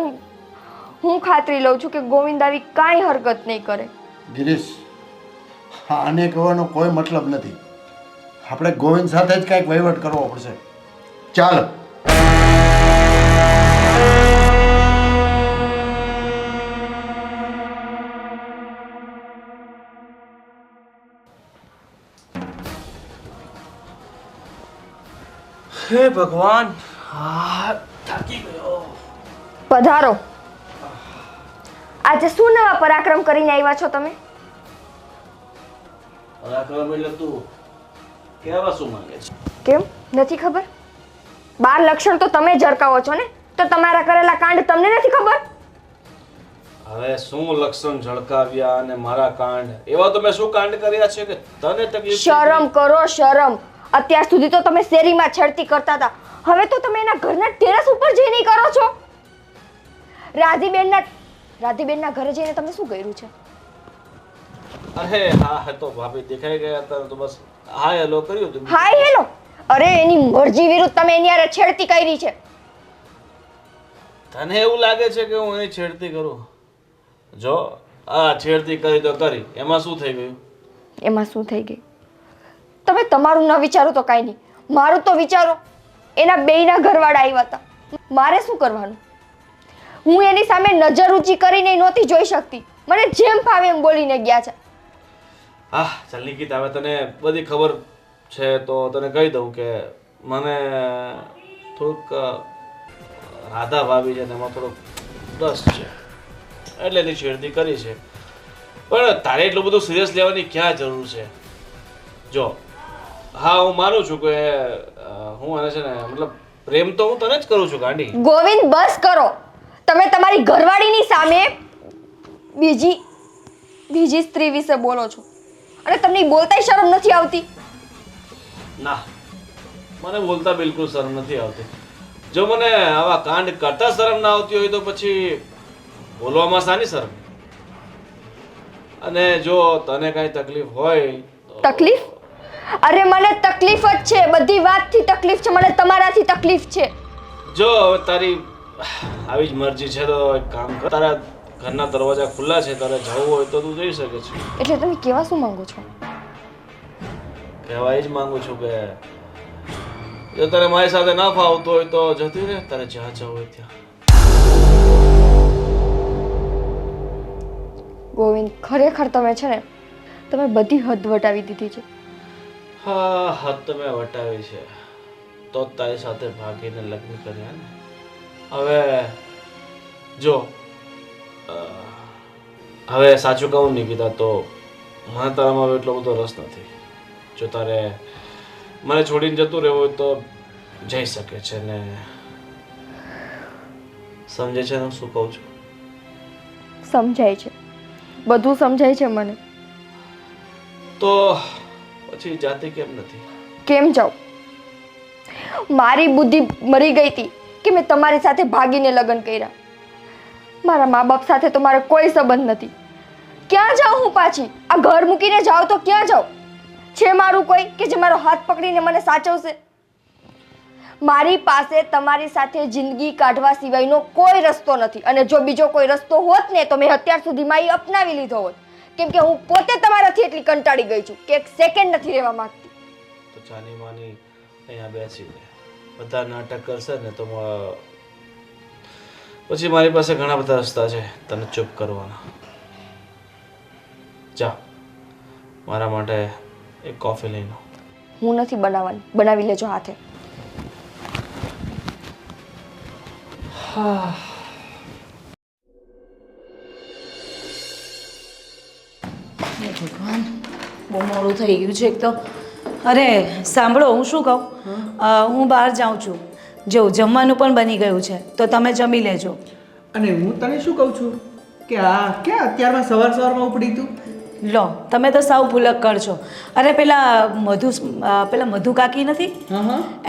Speaker 7: હું ખાતરી લઉં છું કે ગોવિંદ આવી કાંઈ હરકત નહીં કરે.
Speaker 1: ગિરીશ, આને કહેવાનો કોઈ મતલબ નથી. આપણે ગોવિંદ સાથે જ કાંઈક વહીવટ કરવો પડશે. ચાલ.
Speaker 5: હે ભગવાન, થાકી ગયો.
Speaker 7: પધારો. આજે શું નવા પરાક્રમ કરીને આવ્યા છો તમે?
Speaker 5: પરાક્રમ એટલે તું કેવા શું માંગે છે?
Speaker 7: કેમ નથી ખબર? 12 લક્ષણ તો તમે ઝરકાવો છો ને, તો તમારા કરેલા કાંડ તમને નથી ખબર?
Speaker 5: હવે શું લક્ષણ ઝળકાવ્યા અને મારા કાંડ? એવા તો મેં શું કાંડ કર્યા છે કે તને તકલીફ?
Speaker 7: શરમ કરો, શરમ. અત્યાર સુધી તો તમે શેરીમાં છેડતી કરતા હતા, હવે તો તમે એના ઘરના ટેરેસ ઉપર જઈને કરો છો. રાધીબેનના ઘરે જઈને તમે શું કર્યું છે?
Speaker 5: અરે હા, તો ભાભી દેખાઈ ગયા હતા તો બસ હાય હેલો કર્યું હતું.
Speaker 7: Hi hello? અરે એની મરજી વિરુદ્ધ તમે એની હારે છેડતી કરી છે.
Speaker 5: તને એવું લાગે છે કે હું એની છેડતી કરું? જો આ છેડતી કરી તો કરી, એમાં શું થઈ ગયું?
Speaker 7: એમાં શું થઈ ગયું? તમે તમારું ન વિચારો તો કાંઈ નહીં, મારું તો વિચારો. એના બેયના ઘરવાળા આવ્યા હતા, મારે શું કરવાનું? હું એની સામે નજર ઊંચી કરીને નહોતી જોઈ શકતી, મને જેમ ફાવે એમ બોલીને ગયા છે.
Speaker 5: હા ચાલ નિકિતા, હવે તને બધી ખબર છે તો તને કહી દઉં કે મને થોડુંક રાધા ભાભી છે એમાં થોડોક રસ છે, એટલે એની છેડતી કરી છે. પણ તારે એટલું બધું સિરિયસ લેવાની ક્યાં જરૂર છે? જો હા, હું માનું છું કે હું આને છે ને મતલબ પ્રેમ તો હું તને જ કરું છું ગાંડી.
Speaker 7: ગોવિંદ, બસ કરો. તમે તમારી ઘરવાળીની સામે બીજી સ્ત્રી વિશે બોલો છો અને તમને બોલતાય શરમ નથી આવતી?
Speaker 5: ના, મને બોલતા બિલકુલ શરમ નથી આવતી. જો મને આવા કાંડ કરતા શરમ ના આવતી હોય તો પછી બોલવામાં શાની શરમ? અને જો તને કઈ તકલીફ હોય તો...
Speaker 7: તકલીફ? અરે મને તકલીફ જ છે, બધી વાતથી તકલીફ છે, મને તમારાથી તકલીફ છે.
Speaker 5: જો હવે તારી આવી જ મરજી છે તો એક કામ કર, તારા ઘરના દરવાજા ખુલ્લા છે, તારે જવું હોય તો તું જઈ શકે છે.
Speaker 7: એટલે તમે કેવા શું માંગો છો?
Speaker 5: કહેવાય જ માંગુ છું કે જો તને મારી સાથે ના ફાવતું હોય તો જતી રહે, તારે જ્યાં જવું હોય ત્યાં.
Speaker 7: ગોવિંદ, ખરેખર તમે છે ને તમે બધી હદ વટાવી દીધી છે.
Speaker 5: હા હદ તો મેં વટાવી છે તો જ તારી સાથે ભાગીને લગ્ન કર્યા ને. હવે જો હવે સાચું કહું નિકિતા તો મને તારામાં હવે એટલો બધો રસ નથી. જો તારે મને છોડીને જતું રહેવું હોય તો જઈ શકે છે ને. સમજે છે ને હું શું કહું છું?
Speaker 7: સમજાય છે, બધું સમજાય છે મને.
Speaker 5: તો પછી જાતે કેમ નથી?
Speaker 7: કેમ જાઉં? મારી બુદ્ધિ મરી ગઈ હતી કે મેં તમારી સાથે ભાગીને લગ્ન કર્યા. મારા મા બાપ સાથે તો મારો કોઈ સંબંધ નથી. ક્યાં જાઉં હું પાછી? આ ઘર મૂકીને જાઉં તો ક્યાં જાઉં? છે મારું કોઈ કે જે મારો હાથ પકડીને મને સાચવશે? મારી પાસે તમારી સાથે જિંદગી કાઢવા સિવાયનો કોઈ રસ્તો નથી. અને જો બીજો કોઈ રસ્તો હોત ને તો મેં અત્યાર સુધીમાં એ અપનાવી લીધો હોત. કેમ કે હું પોતે તમારાથી એટલી કંટાળી ગઈ છું કે એક સેકન્ડ નથી રહેવા માંગતી.
Speaker 5: તો ચાની માની અહીંયા બેસીને બધા નાટક કરશે ને તો પછી મારી પાસે ઘણા બધા રસ્તા છે તને ચૂપ કરવાના. જા મારા માટે એક કોફી લઈ લો.
Speaker 7: હું નથી બનાવવાની, બનાવી લેજો હાથે.
Speaker 3: ભગવાન, બહુ મોડું થઈ ગયું છે એક તો. અરે સાંભળો, હું શું કહું, હું બહાર જાઉં છું. જો જમવાનું પણ બની ગયું છે તો તમે જમી લેજો.
Speaker 6: અને હું તને શું કહું છું કે આ ક્યાં અત્યારમાં સવારમાં ઉપડી તું?
Speaker 3: લો, તમે તો સાવ ભૂલક કરશો. અરે પેલા મધુ કાકી નથી,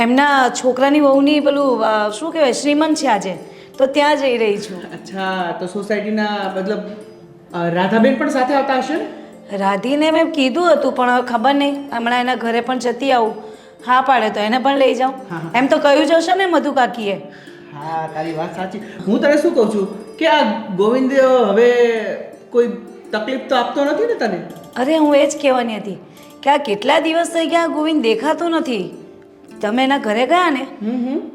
Speaker 3: એમના છોકરાની વહુની પેલું શું કહેવાય શ્રીમંત છે આજે, તો ત્યાં જઈ રહી છું.
Speaker 6: અચ્છા, તો સોસાયટીના મતલબ રાધાબેન પણ સાથે આવતા હશે ને?
Speaker 3: રાધીને મેં કીધું હતું પણ હવે ખબર નહીં, હમણાં એના ઘરે પણ જતી આવું. હા પાડે તો એને પણ લઈ જાઉં. એમ તો કહ્યું જ હશે ને મધુ કાકીએ.
Speaker 6: હા, તારી વાત સાચી. હું તને શું કહું છું કે આ ગોવિંદ હવે કોઈ તકલીફ તો આપતો નથી ને તને?
Speaker 3: અરે હું એ જ કહેવાની હતી કે આ કેટલા દિવસ થઈ ગયા ગોવિંદ દેખાતો નથી. તમે એના ઘરે ગયા ને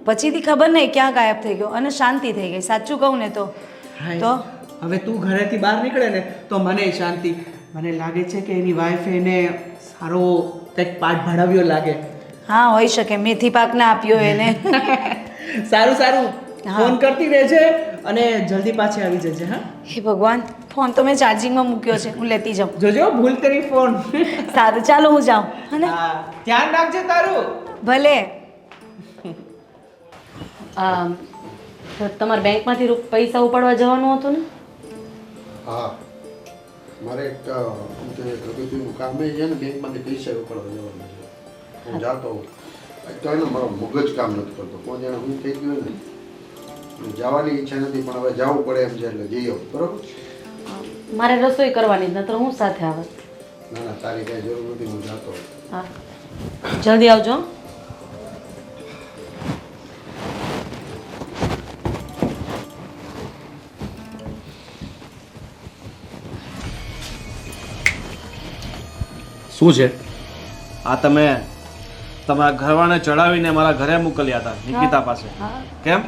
Speaker 3: પછીથી ખબર નહીં ક્યાં ગાયબ થઈ ગયો અને શાંતિ થઈ ગઈ. સાચું કહું ને તો
Speaker 6: હવે તું ઘરેથી બહાર નીકળે ને તો મને શાંતિ. મને લાગે છે કે એની વાઈફ એને સારો કંઈક પાઠ ભણાવ્યો લાગે.
Speaker 3: હા, હોઈ શકે, મેથી પાક ના આપ્યો એને.
Speaker 6: સારું સારું, ફોન કરતી રહેજે અને જલ્દી પાછી આવી જજે. હા,
Speaker 3: હે ભગવાન, ફોન તો મેં ચાર્જિંગમાં મૂક્યો છે, હું લેતી જાઉં.
Speaker 6: જોજો ભૂલ કરી ફોન.
Speaker 3: સારું, ચાલો હું જાઉં.
Speaker 6: હા, ધ્યાન રાખજે તારું.
Speaker 3: ભલે.
Speaker 4: તમારા બેંકમાંથી પૈસા ઉપાડવા જવાનું હતું ને?
Speaker 1: હા, મારે એક ગરીબીનું કામ છે ને, બેંકમાંથી પૈસા ઉપાડવા જવાનું છે. હું જાતો હોઉં તો એને મારો મગજ કામ નથી કરતો. કોઈ જાણે હું થઈ ગયું ને, જવાની ઈચ્છા નથી પણ હવે જવું પડે એમ છે એટલે જઈ આવું. બરોબર?
Speaker 4: મારે રસોઈ કરવાની નતર હું સાથે આવત.
Speaker 1: ના ના, તારી કાંઈ જરૂર નથી, હું જાતો હોઉં.
Speaker 4: હા, જલ્દી આવજો.
Speaker 5: શું છે આ? તમે તમારા ઘરવાળાને ચડાવીને મારા ઘરે મોકલ્યા હતા નિકિતા પાસે. કેમ?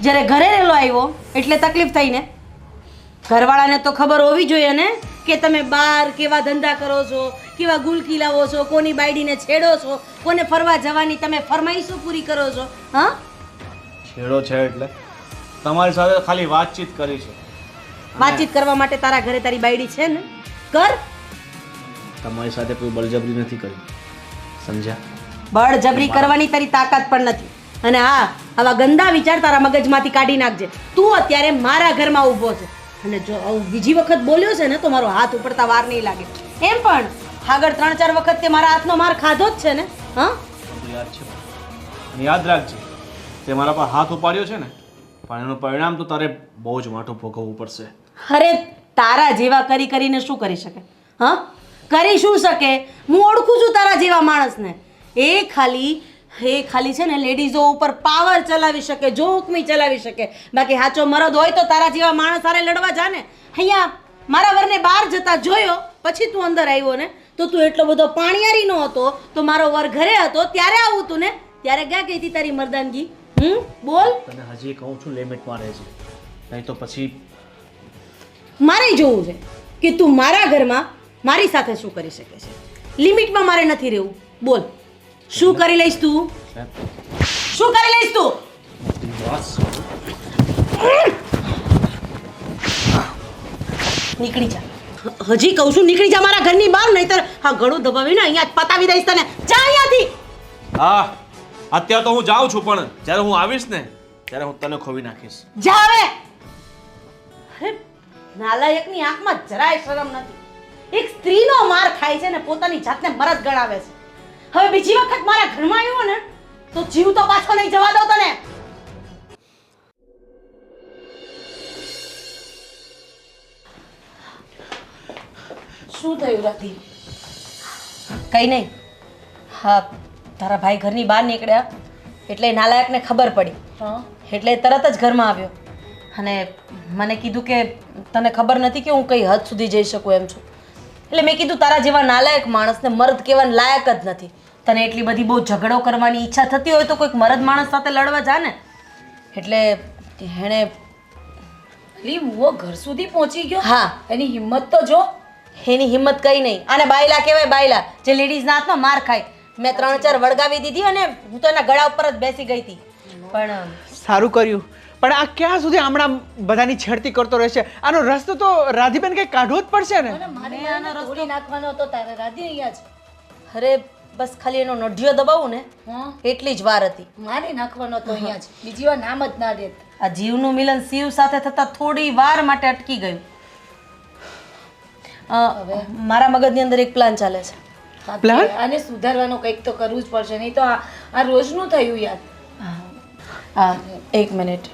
Speaker 4: જ્યારે ઘરે રહેલો આવ્યો એટલે તકલીફ થઈ ને? ઘરવાળાને તો ખબર હોવી જોઈએ ને કે તમે બહાર કેવા ધંધા કરો છો, કેવા ગુલકી લાવો છો, કોની બાયડીને છેડો છો, કોને ફરવા જવાની તમે ફરમાઈશો પૂરી કરો છો. હા,
Speaker 5: છેડો છે એટલે તમારી સાથે ખાલી વાતચીત કરી છે.
Speaker 4: વાતચીત કરવા માટે તારા ઘરે તારી બાયડી છે ને, કર.
Speaker 5: તમારી સાથે કોઈ બળજબરી નથી કરી, સમજ્યા?
Speaker 4: બળજબરી કરવાની તારી તાકાત પણ નથી. અને હા, આવા ગંદા વિચાર તારા મગજમાંથી કાઢી નાખજે. તું અત્યારે મારા ઘરમાં ઊભો છે અને જો આવું બીજી વખત બોલ્યો છે ને તો મારો હાથ ઉપડતા વાર નહીં લાગે. એમ પણ આગળ 3-4 વખત તે મારા હાથનો માર ખાધો જ છે ને. હા,
Speaker 5: યાદ છે. યાદ રાખજે, તે મારા પર હાથ ઉપાડ્યો છે ને, પણ એનું પરિણામ તો તારે બહુ જ માઠું ભોગવવું પડશે.
Speaker 4: અરે તારા જેવા કરી કરીને શું કરી શકે? હા, કરી શું શકે? હું ઓળખું છું તારા જેવા માણસને. એ ખાલી છે ને લેડીઝો ઉપર પાવર ચલાવી શકે, જોખમી ચલાવી શકે. બાકી સાચો મરદ હોય તો તારા જેવા માણસ સારે લડવા જા ને. અહીંયા મારા વરને બહાર જતા જોયો પછી તું અંદર આવ્યો ને તો તું એટલો બધો પાણીયારી નો હતો તો મારો વર ઘરે હતો ત્યારે આવું તું ને, ત્યારે ક્યાં ગઈ હતી તારી મર્દાનગી? બોલ.
Speaker 5: તને હજી કહું છું લિમિટમાં રહેજે, નહીં તો પછી
Speaker 4: મારે જોવું છે કે તું મારા ઘરમાં મારી સાથે શું કરી શકે છે. લિમિટમાં મારે નથી રહેવું. બોલ, શું કરી લઈશ તું? શું કરી લઈશ તું? નીકળી જા. હજી કહું છું નીકળી જા મારા ઘરની બહાર, નહીતર હા ગળું દબાવીને અહીંયા જ પતાવી દઈશ તને. જા અહીંયાથી.
Speaker 5: હા, અત્યારે તો હું જાઉં છું, પણ જ્યારે હું આવીશ ને ત્યારે હું તને ખોવી નાખીશ.
Speaker 4: જા હવે. અરે નાલાયકની આંખમાં જરાય શરમ નથી. એક સ્ત્રીનો માર ખાય છે ને પોતાની જાતને મરદ ગણાવે છે. હવે બીજી વખત મારા ઘરમાં આવ્યો ને તો જીવ તો પાછો નહીં જવા દો તને. શું થયું રાતી? કઈ નહીં. હા, તારા ભાઈ ઘરની બહાર નીકળ્યા એટલે નાલાયકને ખબર પડી. એટલે તરત જ ઘરમાં આવ્યો અને મને કીધું કે તને ખબર નથી કે હું કઈ હદ સુધી જઈ શકું એમ છું. એટલે મેં કીધું તારા જેવા નાલાયક માણસને મર્દ કહેવાના લાયક જ નથી. તને એટલી બધી બહુ ઝઘડો કરવાની ઈચ્છા થતી હોય તો કોઈક મર્દ માણસ સાથે લડવા જા ને. એટલે એણે
Speaker 3: વો ઘર સુધી પહોંચી ગયો.
Speaker 4: હા,
Speaker 3: એની હિંમત તો જો.
Speaker 4: એની હિંમત કઈ નહીં. આને બાયલા કહેવાય, બાયલા, જે લેડીઝના હાથમાં માર ખાય. મેં 3-4 વળગાવી દીધી અને હું તો એના ગળા ઉપર જ બેસી ગઈ હતી. પણ
Speaker 6: સારું કર્યું. પણ આ ક્યાં સુધી હમણાં બધાની છેડતી કરતો રહેશે? આનો રસ્તો તો રાધીબેન કઈ કાઢવો જ પડશે ને.
Speaker 3: મારે આનો રસ્તો નાખવાનો હતો તારે રાધી અહીંયા જ.
Speaker 4: અરે બસ ખાલી એનો નઢિયો દબાવું ને એટલી જ વાર હતી.
Speaker 3: મારે નાખવાનો હતો અહીંયા જ. બીજી વાર નામ જ ના દેત.
Speaker 4: આ જીવનું મિલન શિવ સાથે થતા થોડી વાર માટે અટકી ગયું. મારા મગજની અંદર એક પ્લાન ચાલે છે.
Speaker 6: પ્લાન?
Speaker 3: આને સુધારવાનું કંઈક તો કરવું જ પડશે, નહીં તો આ રોજનું થયું યાર.
Speaker 4: એક મિનિટ.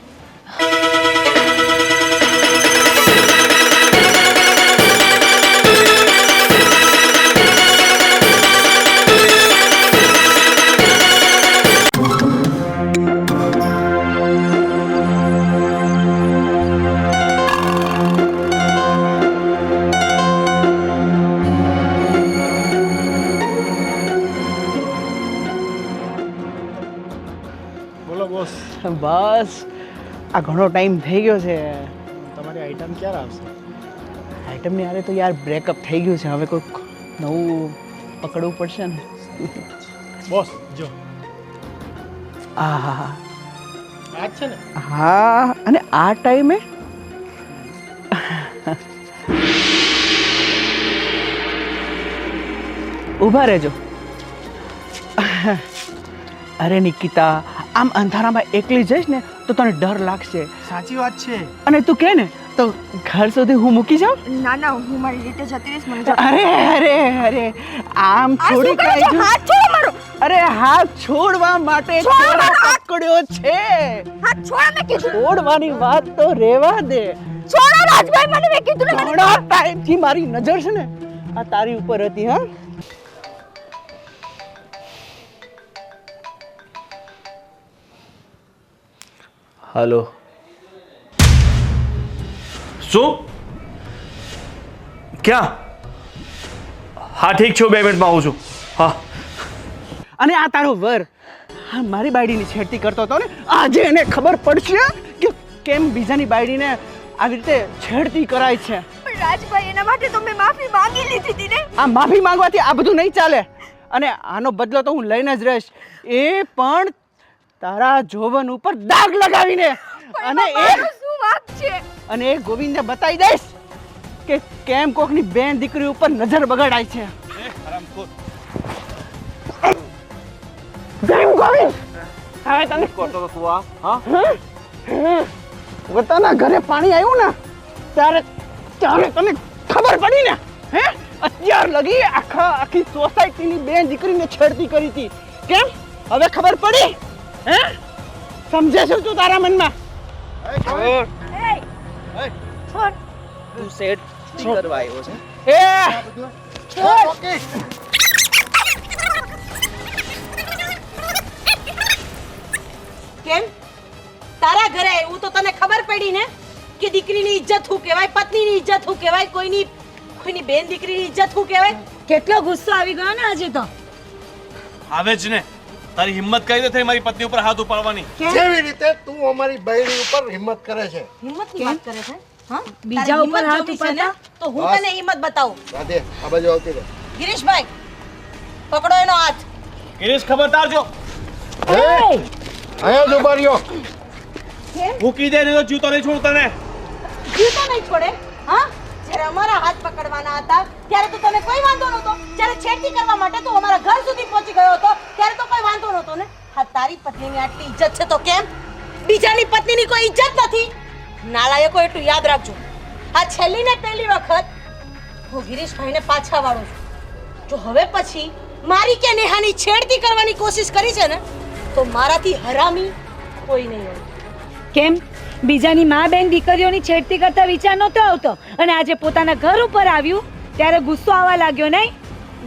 Speaker 6: બસ આ ઘણો ટાઈમ થઈ ગયો છે. તમારી આઈટમ ક્યારે આવશે? આઈટમની યારે તો યાર બ્રેકઅપ થઈ ગયું છે. હવે કોઈક નવું પકડવું પડશે ને. બોસ જો આ છે ને. હા, અને આ ટાઈમે ઊભા રહેજો. અરે નિકિતા, આમ અંધારામાં એકલી જઈશ ને તો તને ડર લાગશે.
Speaker 1: સાચી વાત છે.
Speaker 6: અને તું કહે ને તો ઘર સુધી હું મૂકી જાઉં.
Speaker 7: ના ના, હું મારી રીતે જતી રહીશ. મને
Speaker 6: અરે અરે અરે, આમ થોડી કઈ
Speaker 7: હાથ છોડો મારો.
Speaker 6: અરે હાથ છોડવા માટે પકડ્યો છે.
Speaker 7: હાથ છોડ, મેં કીધું.
Speaker 6: છોડવાની વાત તો રેવા દે.
Speaker 7: છોડો રાજભાઈ, મને મેં કીધું ને.
Speaker 6: ઘણો ટાઈમથી મારી નજર છે ને આ તારી ઉપર હતી. હા,
Speaker 5: હલો. શું? ક્યાં? હા ઠીક છે, 2 મિનિટમાં આવું છું. હા.
Speaker 6: અને આ તારો વર હા મારી બાયડીની છેડતી કરતો હતો ને, આજે એને ખબર પડશે કે કેમ બીજાની બાયડીને આવી રીતે છેડતી કરાય છે.
Speaker 7: પણ રાજભાઈ, એના માટે તો મેં માફી માંગી લીધી હતી ને.
Speaker 6: આ માફી માંગવાથી આ બધું નહીં ચાલે. અને આનો બદલો તો હું લઈને જ રહીશ, એ પણ તારા જોવન ઉપર દાગ લગાવીને. અને
Speaker 7: શું વાત છે?
Speaker 6: અને એ ગોવિંદને બતાવી દઈશ કે કેમ કોકની બેન દીકરી ઉપર નજર બગાડાય છે. ગોવિંદ, હવે તને
Speaker 5: કરતો તું આ? હા,
Speaker 6: પોતાના ઘરે પાણી આવ્યું ને ત્યારે તને ખબર પડી ને. હે, અત્યાર લગી આખી સોસાયટીની બેન દીકરીને છેડતી કરી હતી. કેમ હવે ખબર પડી? હે, સમજે છે તું તારા મનમાં?
Speaker 8: તું સેટ કરવા આવ્યો છે?
Speaker 6: એ
Speaker 4: કેમ તારા ઘરે આવ્યું તો તને ખબર પડી ને કે દીકરીની ઇજ્જત શું કહેવાય, પત્નીની ઇજ્જત શું કહેવાય, કોઈની બેન દીકરીની ઇજ્જત શું કહેવાય?
Speaker 3: કેટલો ગુસ્સો આવી ગયો ને આજે તો.
Speaker 5: આવે જ ને. તારી હિંમત કઈ રીતે થઈ મારી પત્ની ઉપર હાથ ઉપાડવાની?
Speaker 1: જેવી રીતે તું અમારી બૈરી ઉપર હિંમત કરે છે.
Speaker 4: હિંમતની વાત કરે છે. હા
Speaker 3: બીજા
Speaker 4: તારે
Speaker 3: ઉપર
Speaker 4: હિંમત
Speaker 3: હાથ
Speaker 4: જોવી છે ને? તો હું તને હિંમત બતાવું.
Speaker 1: રાધે આ બાજુ આવતી રહે.
Speaker 4: ગિરીશભાઈ પકડો એનો હાથ.
Speaker 5: ગિરીશ ખબરદાર જો
Speaker 1: અહીંયા જ ઉભા રહ્યો.
Speaker 5: મૂકી દે ને તો જીવતો નહીં છોડ તને.
Speaker 4: જીવતો નહીં છોડે. હા જ્યારે અમારા હાથ પકડવાના હતા ત્યારે તો તને કોઈ વાંધો નહોતો. જ્યારે છેડતી કરવા માટે તું અમારા ઘર સુધી પહોંચી ગયો હતો ત્યારે તો કોઈ વાંધો નહોતો ને. હા તારી પત્નીની આટલી ઇજ્જત છે તો કેમ? બીજાની પત્નીની કોઈ ઇજ્જત નથી. નાલાયકો એટલું યાદ રાખજો. આ છેલ્લી ને પહેલી વખત હું ગિરીશભાઈને પાછા વાળું છું. જો હવે પછી મારી કે નેહાની છેડતી કરવાની કોશિશ કરી છે ને તો મારાથી હરામી કોઈ નહીં હોય.
Speaker 3: કેમ બીજાની મા બેન દીકરીઓની છેડતી કરતા વિચાર નહોતો આવતો અને આજે પોતાના ઘર ઉપર આવ્યું ત્યારે ગુસ્સો આવવા લાગ્યો નહીં?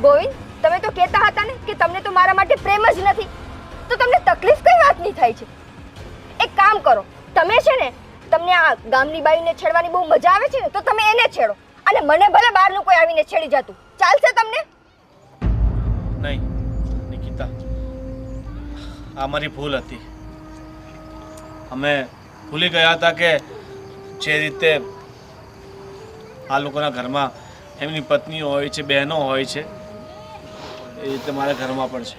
Speaker 7: ગોવિંદ, તમે તો કહેતા હતા ને કે તમને તો મારા માટે પ્રેમ જ નથી, તો તમને તકલીફ કઈ વાતની થાય છે? એક કામ કરો, તમે છે ને તમને આ ગામની બાઈને છેડવાની બહુ મજા આવે છે ને તો તમે એને છેડો અને મને ભલે બહારનું કોઈ આવીને છેડી જતું ચાલશે તમને?
Speaker 5: નહીં નિકિતા, આ મારી ભૂલ હતી. અમે ભૂલી ગયા હતા કે જે રીતે આ લોકોના ઘરમાં એમની પત્નીઓ હોય છે, બહેનો હોય છે, એ રીતે મારા ઘરમાં પણ છે.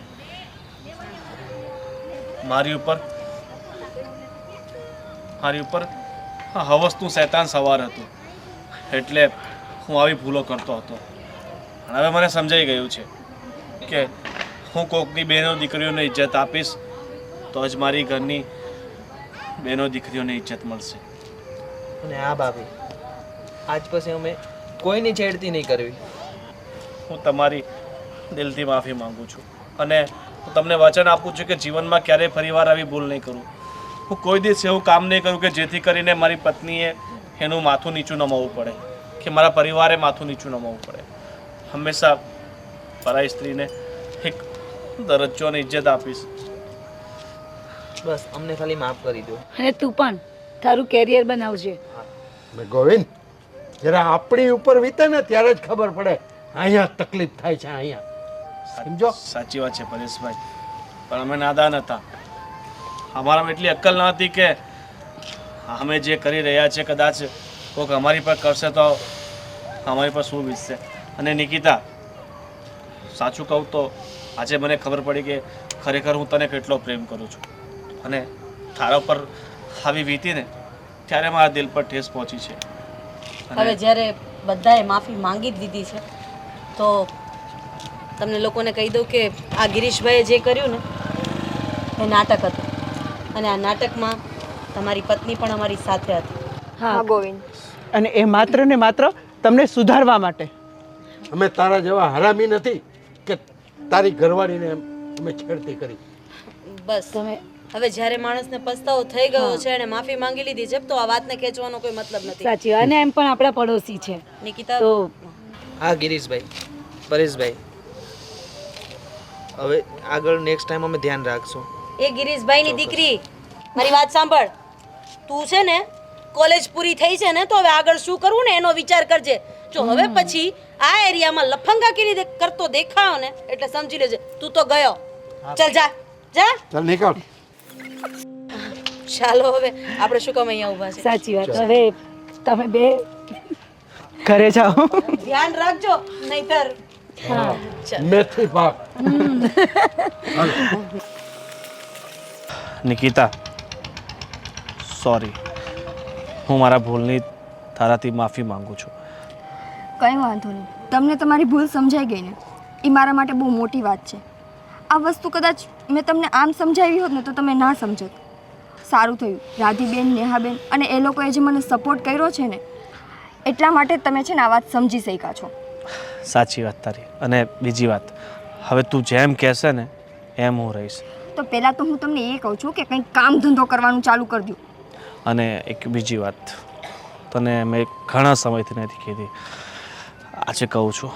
Speaker 5: મારી ઉપર હવસનું શૈતાન સવાર હતું એટલે હું આવી ભૂલો કરતો હતો. અને હવે મને સમજાઈ ગયું છે કે હું કોકની બહેનો દીકરીઓને ઇજ્જત આપીશ તો જ મારી ઘરની બહેનો દીકરીઓને ઇજ્જત મળશે.
Speaker 8: અને હા ભાભી, આજ પછી અમે કોઈની છેડતી નહીં કરવી.
Speaker 5: હું તમારી દિલથી માફી માંગુ છું અને હું તમને વચન આપું છું કે જીવનમાં ક્યારેય ફરીવાર આવી ભૂલ નહીં કરું. હું કોઈ દિવસ એવું કામ નહીં કરું કે જેથી કરીને મારી પત્નીએ એનું માથું નીચું નમાવવું પડે કે મારા પરિવારે માથું નીચું નમાવવું પડે. હંમેશા પરાઈ સ્ત્રીને એક દરજ્જો અને ઇજ્જત આપીશ.
Speaker 8: બસ અમને ખાલી માફ કરી દો.
Speaker 3: અને તું પણ તારું કેરિયર બનાવજે.
Speaker 1: ગોવિંદ, જરા આપણી ઉપર વીતે ને ત્યારે જ ખબર પડે અહીંયા તકલીફ થાય છે. અહીંયા સમજો.
Speaker 5: સાચી વાત છે પરેશભાઈ, પણ અમે નાદાન હતા. અમારામાં એટલી અક્કલ ન હતી કે અમે જે કરી રહ્યા છે કદાચ કોઈક અમારી પર કરશે તો અમારી પર શું વીતશે. અને નિકિતા, સાચું કહું તો આજે મને ખબર પડી કે ખરેખર હું તને કેટલો પ્રેમ કરું છું અને તારા પર આવી વીતી ને ત્યારે મારા દિલ પર ઠેસ પહોંચી છે.
Speaker 4: હવે જ્યારે બધાએ માફી માંગી જ દીધી છે તો તમને લોકોને કહી દઉં કે આ ગિરીશભાઈએ જે કર્યું ને એ નાટક હતું અને આ નાટકમાં તમારી પત્ની પણ અમારી સાથે હતી.
Speaker 7: હા ગોવિંદ,
Speaker 6: અને એ માત્ર ને માત્ર તમને સુધારવા માટે.
Speaker 1: અમે તારા જેવા હરામી નથી કે તારી ઘરવાળીને અમે છેડતી કરી.
Speaker 4: બસ હવે જ્યારે માણસને પસ્તાવો થઈ ગયો છે અને માફી માંગી લીધી છે તો આ વાતને ખેંચવાનો કોઈ મતલબ નથી.
Speaker 3: સાચી વાત. અને એમ પણ આપણા પડોશી છે
Speaker 4: નિકિતા,
Speaker 3: તો
Speaker 8: હા ગિરીશભાઈ, પરેશભાઈ, હવે આગળ નેક્સ્ટ ટાઈમ અમે ધ્યાન રાખશું.
Speaker 4: એ ગિરીશભાઈની દીકરી મારી વાત સાંભળ. તું છે ને કોલેજ પૂરી થઈ છે ને તો હવે આગળ શું કરવું ને એનો વિચાર કરજે. જો હવે પછી આ એરિયામાં લફંગાગીરી કરતો દેખાયો ને એટલે સમજી લેજે તું તો ગયો. ચાલ જા જા.
Speaker 1: ચાલ નીકળ.
Speaker 4: ચાલો હવે આપણે શું કામ અહીંયા ઊભા છે?
Speaker 3: સાચી વાત. હવે તમે બે
Speaker 6: ઘરે જાઓ.
Speaker 4: ધ્યાન રાખજો નહીતર
Speaker 1: મેથી પાક.
Speaker 5: નિકિતા, સોરી, હું મારા ભૂલની તારાથી માફી માંગુ છું.
Speaker 7: કંઈ વાંધો નહીં, તમને તમારી ભૂલ સમજાઈ ગઈ ને એ મારા માટે બહુ મોટી વાત છે. આ વસ્તુ કદાચ મેં તમને આમ સમજાવી હોત ને તો તમે ના સમજત. સારું થયું રાધીબેન, નેહાબેન અને એ લોકોએ જે મને સપોર્ટ કર્યો છે ને એટલા માટે જ તમે છે ને આ વાત સમજી શક્યા છો.
Speaker 5: સાચી વાત તારી. અને બીજી વાત, હવે તું જેમ કહેશે ને એમ હું રહીશ.
Speaker 7: તો પહેલાં તો હું તમને એ કહું છું કે કંઈક કામ ધંધો કરવાનું ચાલુ કરી દો.
Speaker 5: અને એક બીજી વાત તને મેં ઘણા સમયથી નથી કીધી, આજે કહું છું.